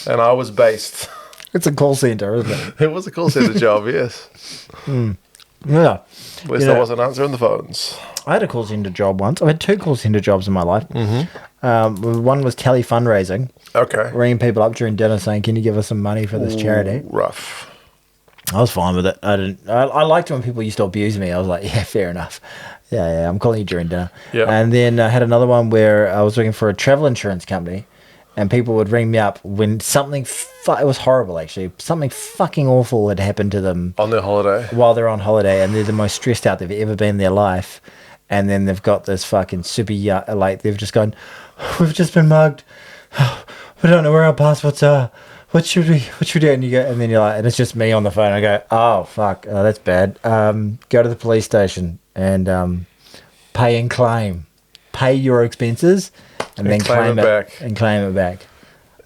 and I was based. It's a call centre, isn't it? It was a call centre job, yes. Yeah. At least I wasn't answering the phones. I had a call centre job once. I've had 2 call centre jobs in my life. One was tele fundraising. Okay. Ringing people up during dinner saying, can you give us some money for this charity? Rough. I was fine with it. I liked it when people used to abuse me. I was like, yeah, fair enough. Yeah, I'm calling you during dinner. Yeah. And then I had another one where I was working for a travel insurance company, and people would ring me up when something, it was horrible actually, something fucking awful had happened to them. On their holiday. While they're on holiday, and they're the most stressed out they've ever been in their life. And then they've got this fucking super, like they've just gone, we've just been mugged. We don't know where our passports are. What should we do? And you go, and then you're like, and it's just me on the phone. I go, oh fuck, that's bad. Go to the police station and pay and claim, pay your expenses, and then claim it back. And claim it back.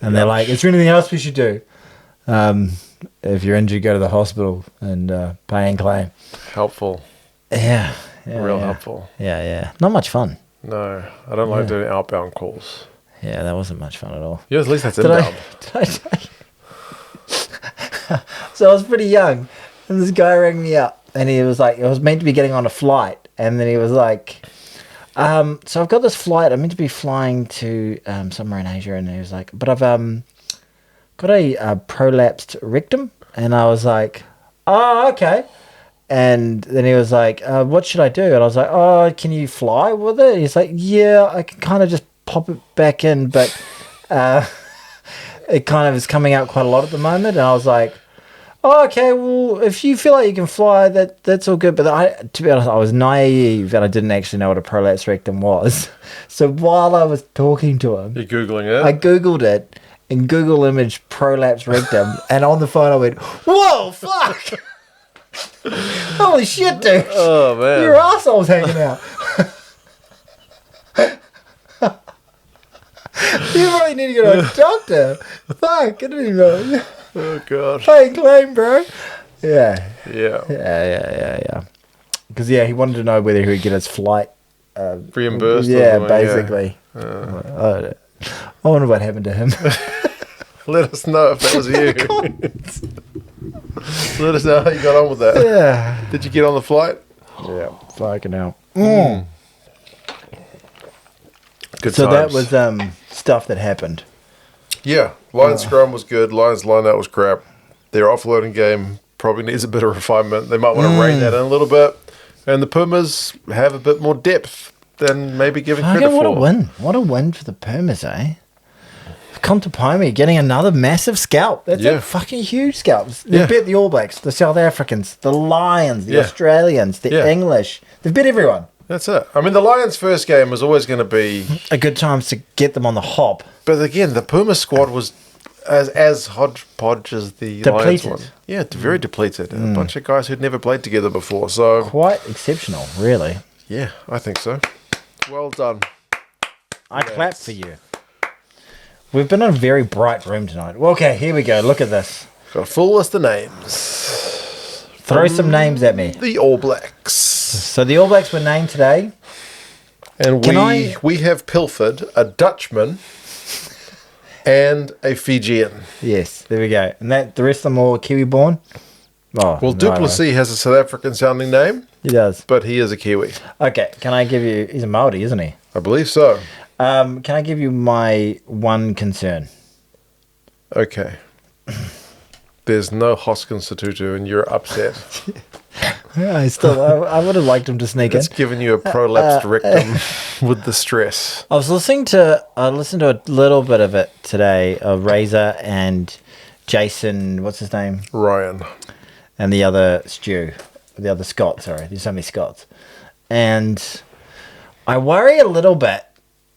And they're like, is there anything else we should do? If you're injured, go to the hospital and pay and claim. Helpful. Yeah. Real helpful. Yeah. Not much fun. No, I don't like doing outbound calls. Yeah, that wasn't much fun at all. Yeah, at least that's inbound. Did I tell you? So I was pretty young, and this guy rang me up, and he was like, I was meant to be getting on a flight, and then he was like, so I've got this flight, I'm meant to be flying to somewhere in Asia, and he was like, but I've got a prolapsed rectum, and I was like, oh, okay. And then he was like, what should I do? And I was like, oh, can you fly with it? And he's like, yeah, I can kind of just pop it back in, but it kind of is coming out quite a lot at the moment. And I was like, oh, okay, well, if you feel like you can fly, that's all good. But to be honest, I was naive and I didn't actually know what a prolapse rectum was. So while I was talking to him, You're Googling it? I Googled it and Google image prolapse rectum. And on the phone I went, whoa, fuck! Holy shit, dude. Oh, man. Your arsehole's hanging out. You really need to go to a doctor. Fuck, I didn't even know. Oh, God. Pay and claim, bro. Yeah. Yeah. Because, he wanted to know whether he would get his flight Reimbursed? Yeah, basically. I wonder what happened to him. Let us know if that was you. Let us know how you got on with that. Yeah. Did you get on the flight? Yeah, fucking hell. Good So times. that was stuff that happened. Yeah, Lions scrum was good. Lions line out was crap. Their offloading game probably needs a bit of refinement. They might want to rein that in a little bit. And the Pumas have a bit more depth than maybe giving credit for. What a win. What a win for the Pumas, eh? Contapomi getting another massive scalp. That's a fucking huge scalp. They've beat the All Blacks, the South Africans, the Lions, the Australians, the English. They've beat everyone. That's it. I mean, the Lions' first game was always going to be a good time to get them on the hop. But again, the Puma squad was as hodgepodge as the Lions one. Yeah, very depleted. A bunch of guys who'd never played together before. So quite exceptional, really. Yeah, I think so. Well done. I clap for you. We've been in a very bright room tonight. Well, okay, here we go. Look at this. Got a full list of names. Throw some names at me. The All Blacks. So the All Blacks were named today. And we have pilfered a Dutchman and a Fijian. Yes, there we go. And the rest of them all Kiwi born? Oh, Well, Duplessis has a South African sounding name. He does. But he is a Kiwi. Okay, can I give you... He's a Māori, isn't he? I believe so. Can I give you my one concern? Okay. There's no Hoskins Satutu and you're upset. Yeah, I would have liked him to sneak in. It's giving you a prolapsed rectum with the stress. I listened to a little bit of it today of Razor and Jason, what's his name? Ryan. And the other Scott, sorry. There's so many Scots. And I worry a little bit.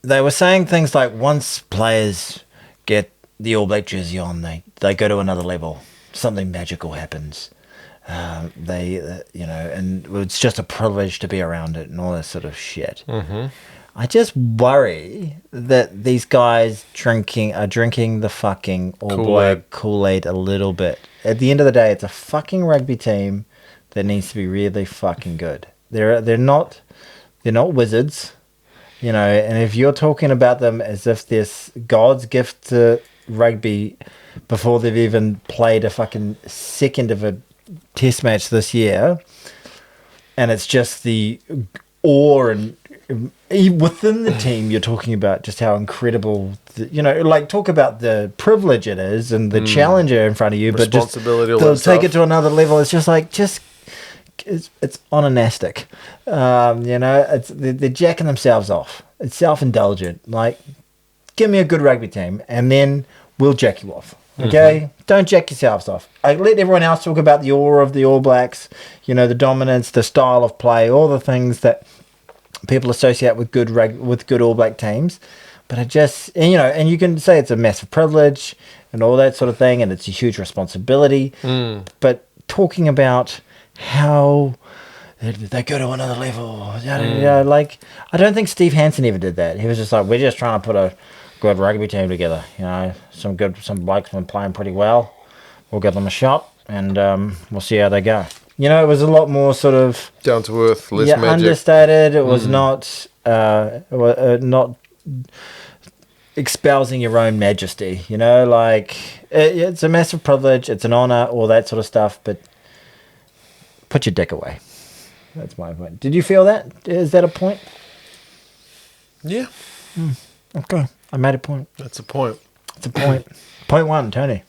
They were saying things like once players get the All Black jersey on, they go to another level. Something magical happens. And it's just a privilege to be around it and all that sort of shit. Mm-hmm. I just worry that these guys are drinking the fucking All Black Kool-Aid a little bit. At the end of the day, it's a fucking rugby team that needs to be really fucking good. They're not wizards, you know. And if you're talking about them as if this God's gift to rugby before they've even played a fucking second of a test match this year, and it's just the awe and within the team you're talking about just how incredible talk about the privilege it is and the challenger in front of you, but just they'll take it to another level. It's just like it's onanastic. They're jacking themselves off. It's self-indulgent. Like, give me a good rugby team and then we'll jack you off. Okay? Mm-hmm. Don't jack yourselves off. Let everyone else talk about the aura of the All Blacks, the dominance, the style of play, all the things that people associate with good All Black teams. But and you can say it's a massive privilege and all that sort of thing, and it's a huge responsibility. But talking about how they go to another level, I don't think Steve Hansen ever did that. He was just like, we're just trying to put a good rugby team together. Some blokes been playing pretty well. We'll give them a shot, and we'll see how they go. It was a lot more sort of down to earth, less magic. Understated. It was not espousing your own majesty. It's a massive privilege. It's an honor, all that sort of stuff. But put your dick away. That's my point. Did you feel that? Is that a point? Yeah. Okay. I made a point. That's a point. It's a point. Point one, Tony.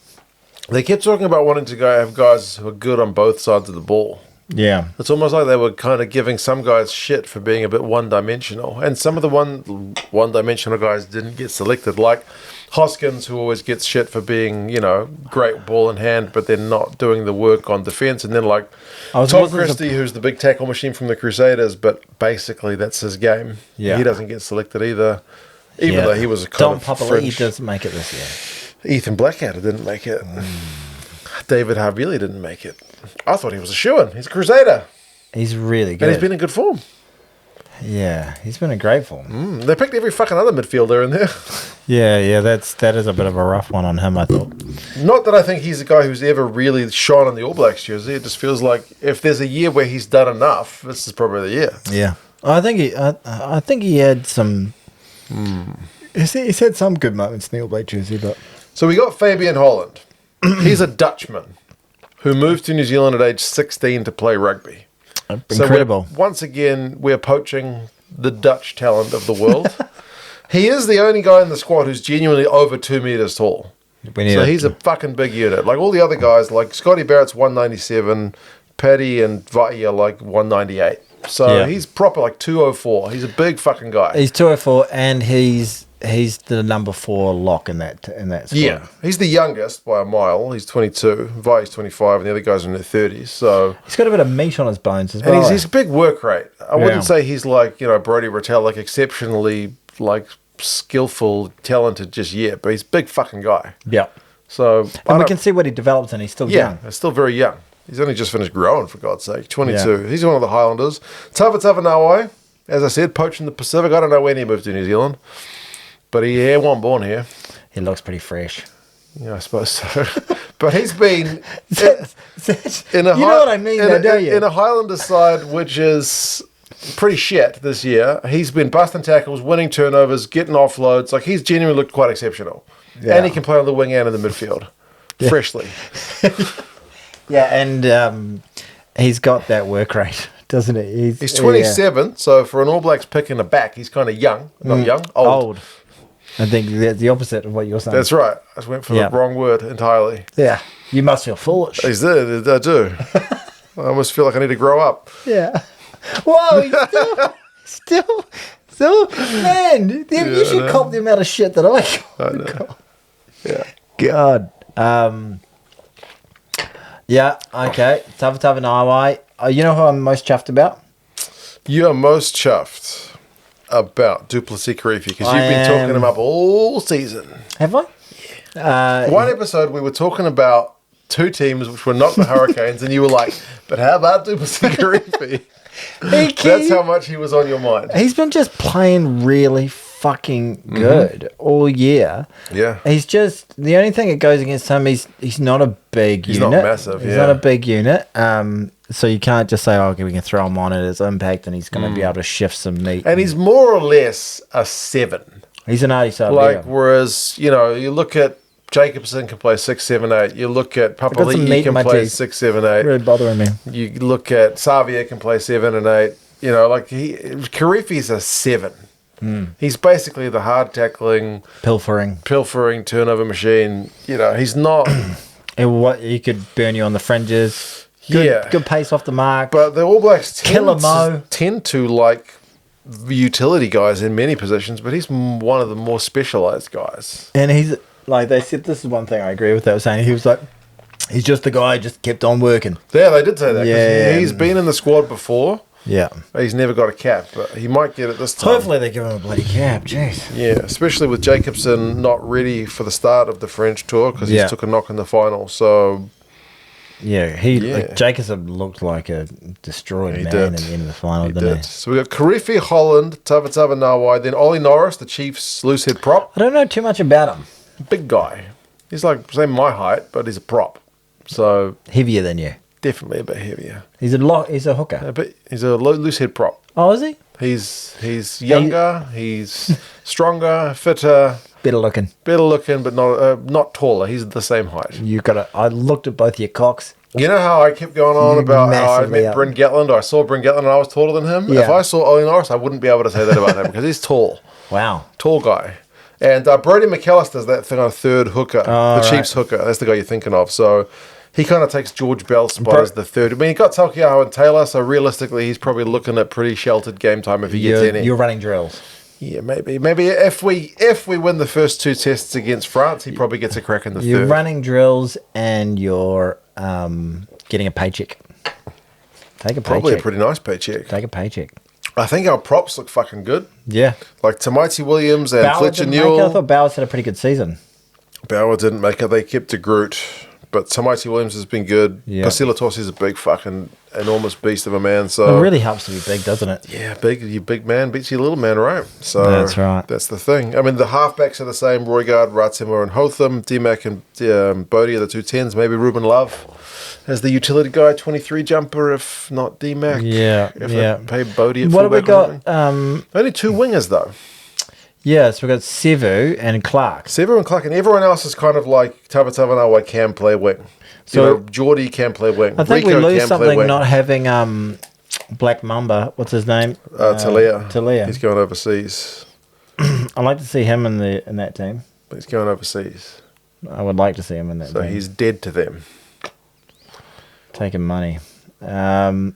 They kept talking about wanting to have guys who are good on both sides of the ball. Yeah. It's almost like they were kind of giving some guys shit for being a bit one-dimensional. And some of the one-dimensional guys didn't get selected, like Hoskins, who always gets shit for being, great ball in hand, but they're not doing the work on defence. And then like Tom Christie, who's the big tackle machine from the Crusaders, but basically that's his game. Yeah. He doesn't get selected either. Even though he was a kind of fringe. He doesn't make it this year. Ethan Blackadder didn't make it. David Harvili didn't make it. I thought he was a shoo-in. He's a Crusader. He's really good. And he's been in good form. Yeah, he's been in great form. They picked every fucking other midfielder in there. Yeah, that is a bit of a rough one on him, I thought. Not that I think he's a guy who's ever really shone on the All Blacks jersey. It just feels like if there's a year where he's done enough, this is probably the year. Yeah. I think he had some... He's had some good moments in the All Black jersey, but... So we got Fabian Holland. He's a Dutchman who moved to New Zealand at age 16 to play rugby. Incredible. So once again, we're poaching the Dutch talent of the world. He is the only guy in the squad who's genuinely over 2 meters tall. So he's a fucking big unit. Like all the other guys, like Scotty Barrett's 197, Paddy and Vai are like 198. So he's proper like 204. He's a big fucking guy. He's 204 and he's the number 4 lock in that squad. Yeah, he's the youngest by a mile. He's 22. Vai's 25, and the other guys are in their 30s. So he's got a bit of meat on his bones as well. And he's a big work rate. I wouldn't say he's like Brody Rattel, like exceptionally like skillful, talented just yet, but he's a big fucking guy. Yeah. So and we can see what he develops, and he's still young. Yeah, he's still very young. He's only just finished growing, for God's sake. 22. Yeah. He's one of the Highlanders. Tavatawa Nawai, as I said, poached in the Pacific. I don't know when he moved to New Zealand. But he wasn't born here. He looks pretty fresh. Yeah, I suppose so. But he's been You know what I mean, though, don't you? In a Highlander side, which is pretty shit this year, he's been busting tackles, winning turnovers, getting offloads. Like, he's genuinely looked quite exceptional. Yeah. And he can play on the wing and in the midfield. Yeah. Freshly. Yeah, and he's got that work rate, doesn't he? He's 27, so for an All Blacks pick in the back, he's kind of young. Not young, old. I think that's the opposite of what you're saying. That's right. I just went for the wrong word entirely. Yeah. You must feel foolish. I do. I almost feel like I need to grow up. Yeah. Whoa, he's still, man, you should cop the amount of shit that I know. Yeah. God. Yeah, okay. Tava Nawai. You know who I'm most chuffed about? You are most chuffed about Duplessis Karifi because you've been talking him up all season. Have I? Yeah. One episode we were talking about two teams which were not the Hurricanes, and you were like, but how about Duplessis Karifi? That's how much he was on your mind. He's been just playing really fucking good all year. Yeah. He's just, the only thing that goes against him, he's not a big unit. He's not massive, He's not a big unit. So you can't just say, okay, we can throw him on at his impact and he's going to be able to shift some meat. And he's more or less a 7. He's an 80 whereas, you look at Jacobson can play 6, 7, 8. You look at Papali'i can play 6, 7, 8. Really bothering me. You look at Xavier can play 7 and 8. Karifi's a 7. He's basically the hard tackling, pilfering turnover machine. He's not. He could burn you on the fringes. Good pace off the mark. But the All Blacks tend to like utility guys in many positions, but he's one of the more specialised guys. And he's like, they said, this is one thing I agree with. They were saying he was like, he's just the guy who just kept on working. Yeah, they did say that. Yeah, he's been in the squad before. Yeah. He's never got a cap, but he might get it this time. Hopefully they give him a bloody cap, jeez. Yeah, especially with Jacobson not ready for the start of the French tour because he took a knock in the final, so... Yeah, Jacobson looked like a destroyed man in the end of the final, didn't he? So we got Karifi, Holland, Tava Nawai, then Ollie Norris, the Chiefs' loose head prop. I don't know too much about him. Big guy. He's like, say, my height, but he's a prop. So... Heavier than you. Definitely a bit heavier. He's a hooker. But he's a loose head prop. Oh, is he? He's younger, he's stronger, fitter. Better looking, but not taller. He's the same height. I looked at both your cocks. You know how I kept going on about how I met Bryn Gatland, or I saw Bryn Gatland and I was taller than him? Yeah. If I saw Ollie Norris, I wouldn't be able to say that about him because he's tall. Wow. Tall guy. And Brody McAllister's that thing on third hooker, the Chiefs hooker. That's the guy you're thinking of. So he kind of takes George Bell's spot as the third. I mean, he got Taukei'aho and Taylor, so realistically, he's probably looking at pretty sheltered game time if he gets any. You're running drills. Yeah, maybe. Maybe if we win the first 2 tests against France, he probably gets a crack in the third. You're running drills and you're getting a paycheck. Take a paycheck. Probably a pretty nice paycheck. Take a paycheck. I think our props look fucking good. Yeah. Like Tamaiti Williams and Fletcher Newell. I thought Bowers had a pretty good season. Bauer didn't make it. They kept to Groot. But Tamaiti Williams has been good. Yeah. Pasila Tossi's a big fucking enormous beast of a man. So it really helps to be big, doesn't it? Yeah, your big man beats your little man, right? So that's right. That's the thing. I mean, the halfbacks are the same. Roygaard, Ratzema and Hotham. D-Mac and Bodie are the 2 10s. Maybe Ruben Love as the utility guy, 23 jumper, if not D-Mac. Yeah, I pay Bodie at what have we fullback. got? Only 2 wingers, though. Yeah, so we've got Sevu and Clark. And everyone else is kind of like Tava Nawai can play wing. So Geordie can play wing. I think Rico we lose something not having Black Mamba. What's his name? Talia. He's going overseas. I'd like to see him in that team. But he's going overseas. I would like to see him in that team. So he's dead to them. Taking money. I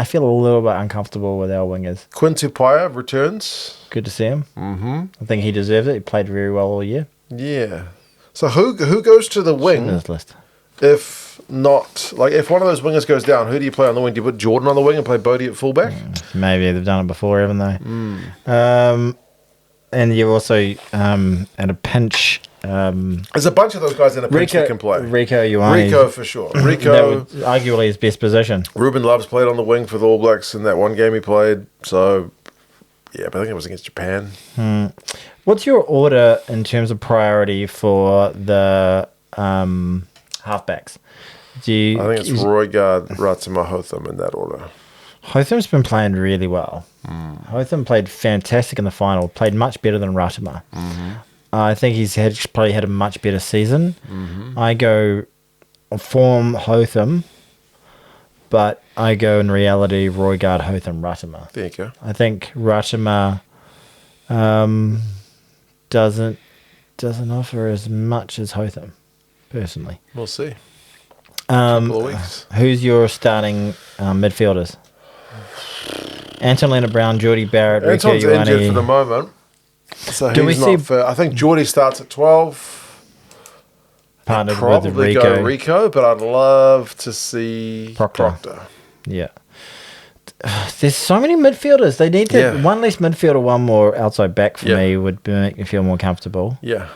feel a little bit uncomfortable with our wingers. Quinn Tupaia returns. Good to see him. Mm-hmm. I think he deserves it. He played very well all year. Yeah. So who goes to the wing? List. If not, like if one of those wingers goes down, who do you play on the wing? Do you put Jordan on the wing and play Bodie at fullback? Maybe they've done it before, haven't they? And you also at a pinch. There's a bunch of those guys in a pinch that can play. Rico Ioane. Rico for sure. Rico, that was arguably his best position. Ruben Love's played on the wing for the All Blacks in that one game he played. So Yeah, but I think it was against Japan. What's your order in terms of priority for the halfbacks? I think it's Roygaard, Ratsuma, Hotham in that order. Hotham's been playing really well. Hotham played fantastic in the final. Played much better than Ratama. I think he's probably had a much better season. I go form Hotham, but I go in reality Roygaard, Hotham, Ratama. There you go. I think Ratama doesn't offer as much as Hotham, personally. We'll see. Couple of weeks. Who's your starting midfielders? Anton Leonard-Brown, Geordie Barrett, Rico Anton's injured Ioane. for the moment. So Do he's we not fit. I think Geordie starts at 12. Partnered with Probably go Rico, but I'd love to see Proctor. Yeah. There's so many midfielders. They need to one less midfielder, one more outside back for me would make me feel more comfortable. Yeah.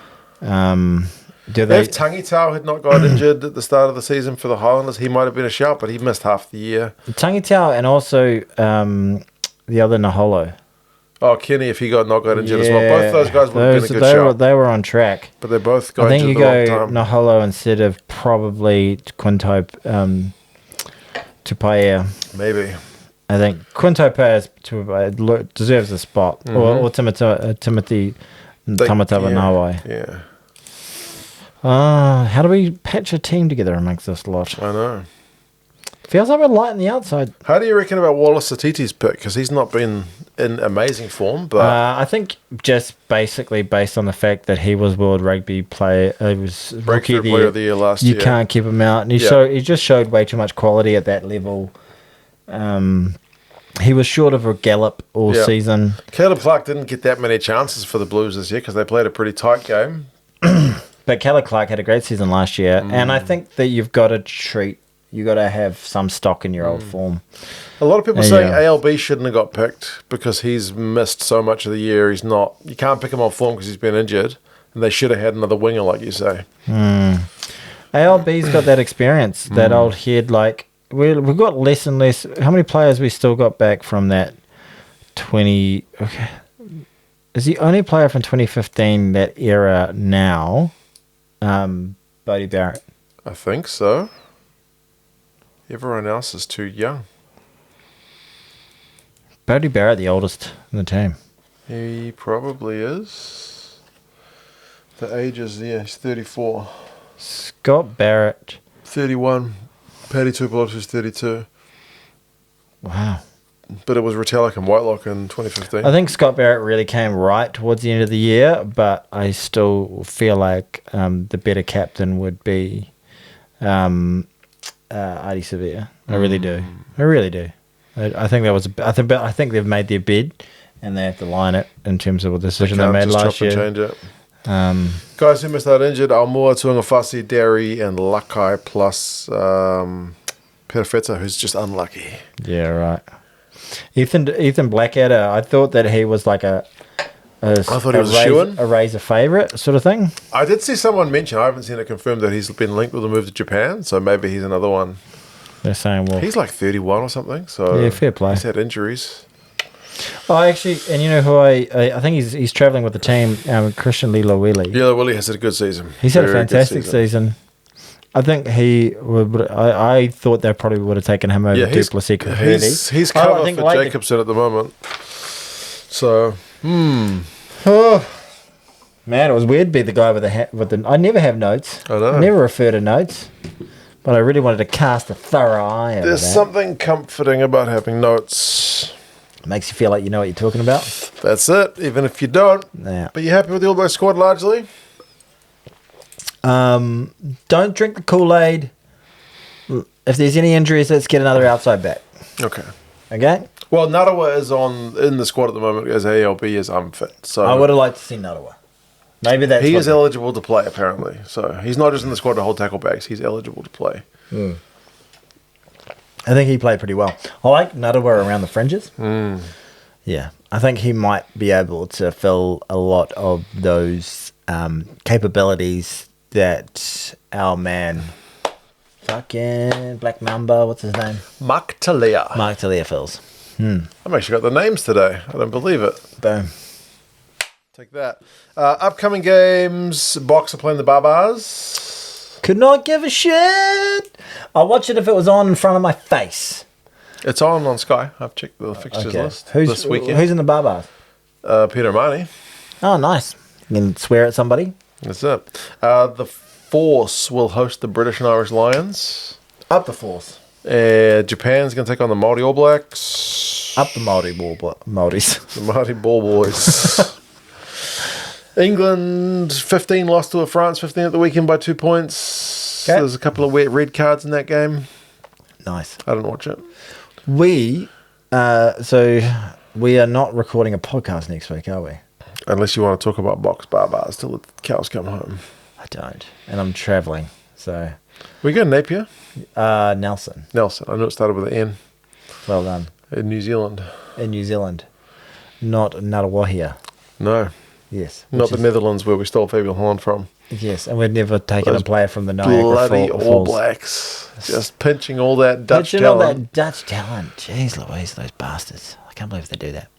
Do they? If Tangitau had not got injured at the start of the season for the Highlanders, he might have been a shout, but he missed half the year. Tangitau and also the other Naholo. Oh, Kenny, if he not got injured as well. Both those guys would have been a good shout. They were on track. But they both got I think injured you at the wrong go time. Naholo instead of probably Quinto Tupaia. Maybe. I think Quinto Tupaia deserves a spot. Or Timothy Tamatava-Nawai. Yeah. How do we patch a team together amongst this lot? I know. Feels like we're light on the outside. How do you reckon about Wallace Satiti's pick? Because he's not been in amazing form, but I think just basically based on the fact that he was World Rugby player, he was breakthrough player of the year last year. You can't keep him out, and he just showed way too much quality at that level. He was short of a gallop all season. Caleb Clark didn't get that many chances for the Blues this year because they played a pretty tight game. But Caleb Clark had a great season last year, and I think that you've got to have some stock in your old form. A lot of people saying ALB shouldn't have got picked because he's missed so much of the year. You can't pick him on form because he's been injured, and they should have had another winger, like you say. ALB's got that experience, that old head. Like we've got less and less. How many players we still got back from that 20? Okay, is the only player from 2015 that era now? Bodie Barrett. I think so. Everyone else is too young. Bodie Barrett, the oldest in the team. He probably is. The age is, he's 34. Scott Barrett. 31. Paddy Tupelotus was 32. Wow. But it was Retallick and Whitelock in 2015. I think Scott Barrett really came right towards the end of the year, but I still feel like the better captain would be Adi Sevilla. I really do. I think that was. I think they've made their bid, and they have to line it in terms of the decision they made last year. Change it. Guys who missed out injured: Almoa, Tuangafasi, Derry, and Lakai, plus Perfetta, who's just unlucky. Yeah, right. Ethan Blackadder. I thought that he was like a Razor favourite sort of thing. I did see someone mention, I haven't seen it confirmed, that he's been linked with a move to Japan, so maybe he's another one. They're saying, well... He's like 31 or something, so... Yeah, fair play. He's had injuries. Oh, actually, and you know who I think he's travelling with the team, Christian Lilo Willie. Lilo Willie has had a good season. He's had a fantastic season. I think he would... I thought they probably would have taken him over Duplessis. He's covered for Jacobson at the moment. So... Oh, man, it was weird to be the guy with the. I never have notes. I know. I never refer to notes, but I really wanted to cast a thorough eye over There's that. something comforting about having notes. Makes you feel like you know what you're talking about. That's it, even if you don't. Yeah. But you happy with the All Black squad largely? Don't drink the Kool-Aid. If there's any injuries, let's get another outside back. Okay. Okay? Well, Narawa is in the squad at the moment as ALB is unfit. So I would have liked to see Narawa. Maybe that's he is eligible to play, apparently. So he's not just in the squad to hold tackle backs. He's eligible to play. I think he played pretty well. I like Narawa around the fringes. Yeah. I think he might be able to fill a lot of those capabilities that our man... Fucking Black Mamba, what's his name? Mark Talia fills. I've actually got the names today. I don't believe it. Boom. Take that. Upcoming games. Box are playing the Barbars. Could not give a shit. I'll watch it if it was on in front of my face. It's on Sky. I've checked the fixtures list this weekend. Who's in the Barbars? Peter Marnie. Oh, nice. You can swear at somebody. That's it. The Force will host the British and Irish Lions. Up the Force. Japan's going to take on the Māori All Blacks. Up the Māori Māoris. The Māori Ball Boys. England 15 lost to France 15 at the weekend by 2 points. Okay. There's a couple of wet red cards in that game. Nice. I didn't watch it. We are not recording a podcast next week, are we? Unless you want to talk about box barbars till the cows come home. I don't. And I'm travelling, so... We go Napier? Nelson. Nelson. I know it started with an N. Well done. In New Zealand. In New Zealand. Not Ngaruawahia. No. Yes. Not the Netherlands where we stole Fabian Holland from. Yes, and we've never taken a player from the Niagara bloody Falls. All Blacks. Just pinching all that Dutch pinching talent. all that Dutch talent. Jeez Louise, those bastards. I can't believe they do that.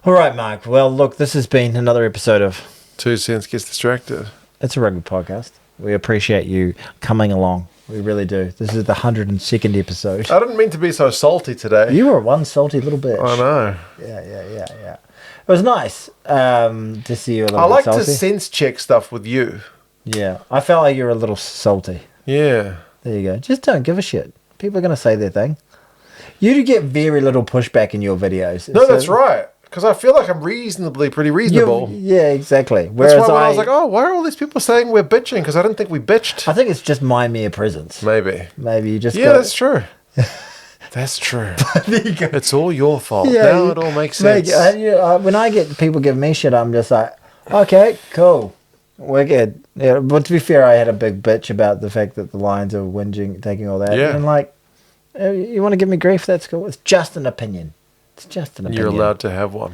All right, Mark. Well, look, this has been another episode of 2 Cents Gets Distracted. It's a Rugby podcast. We appreciate you coming along. We really do. This is the 102nd episode. I didn't mean to be so salty today. You were one salty little bitch. I know. Yeah. It was nice to see you a little I bit like salty. to sense check stuff with you. Yeah. I felt like you were a little salty. Yeah. There you go. Just don't give a shit. People are going to say their thing. You do get very little pushback in your videos. No, that's right. Because I feel like I'm pretty reasonable. Yeah, exactly. That's Whereas why when I was like, oh, why are all these people saying we're bitching? Because I didn't think we bitched. I think it's just my mere presence. Maybe You just Yeah, that's true. That's true. There you go. It's all your fault. Yeah, now it all makes sense. When I get people giving me shit, I'm just like, okay, cool. We're good. Yeah, but to be fair, I had a big bitch about the fact that the Lions are whinging, taking all that. Yeah. And like, you want to give me grief? That's cool. It's just an opinion. It's just an opinion. You're allowed to have one.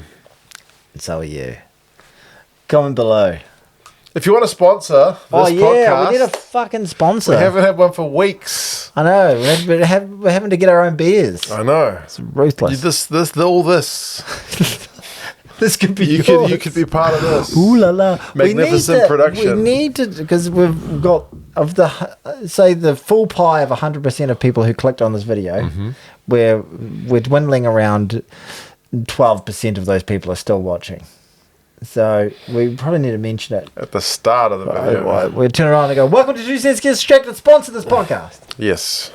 And so are you. Comment below. If you want to sponsor this podcast, we need a fucking sponsor. we haven't had one for weeks. I know. We're having to get our own beers. I know. It's ruthless. This could be yours. You could be part of this. Ooh la la. Magnificent production. We need to, because we've got, of the, say, the full pie of 100% of people who clicked on this video, we're dwindling around 12% of those people are still watching. So we probably need to mention it. At the start of the video. We turn around and go, welcome to 2 Cents Get Distracted, sponsor this podcast. Yes.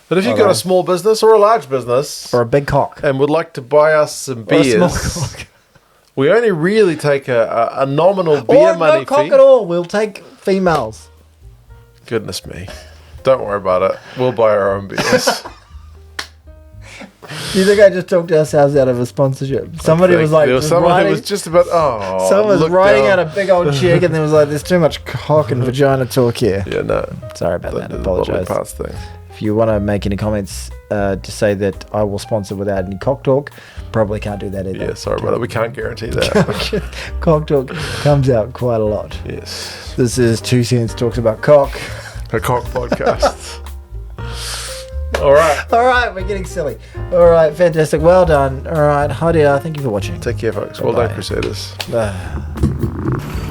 But if you've got a small business or a large business Or a big cock. and would like to buy us some Or a small beers, cock. we only really take a nominal beer Or money no cock fee. at all. We'll take females. Goodness me. Don't worry about it. We'll buy our own beers. Do you think I just talked ourselves out of a sponsorship? Somebody was like, there was someone who was just about, someone was look writing down. out a big old check and then was like, there's too much cock and vagina talk here. Yeah, no. Sorry about that. I The bodily apologize. parts thing. If you want to make any comments to say that I will sponsor without any cock talk, probably can't do that either. Yeah, sorry about that. We can't guarantee that. Cock talk comes out quite a lot. Yes. This is 2 Cents Talks About Cock. A cock podcast. All right. All right, we're getting silly. All right, fantastic. Well done. All right, Hadia, thank you for watching. Take care, folks. Well Bye-bye. done, Crusaders. Bye.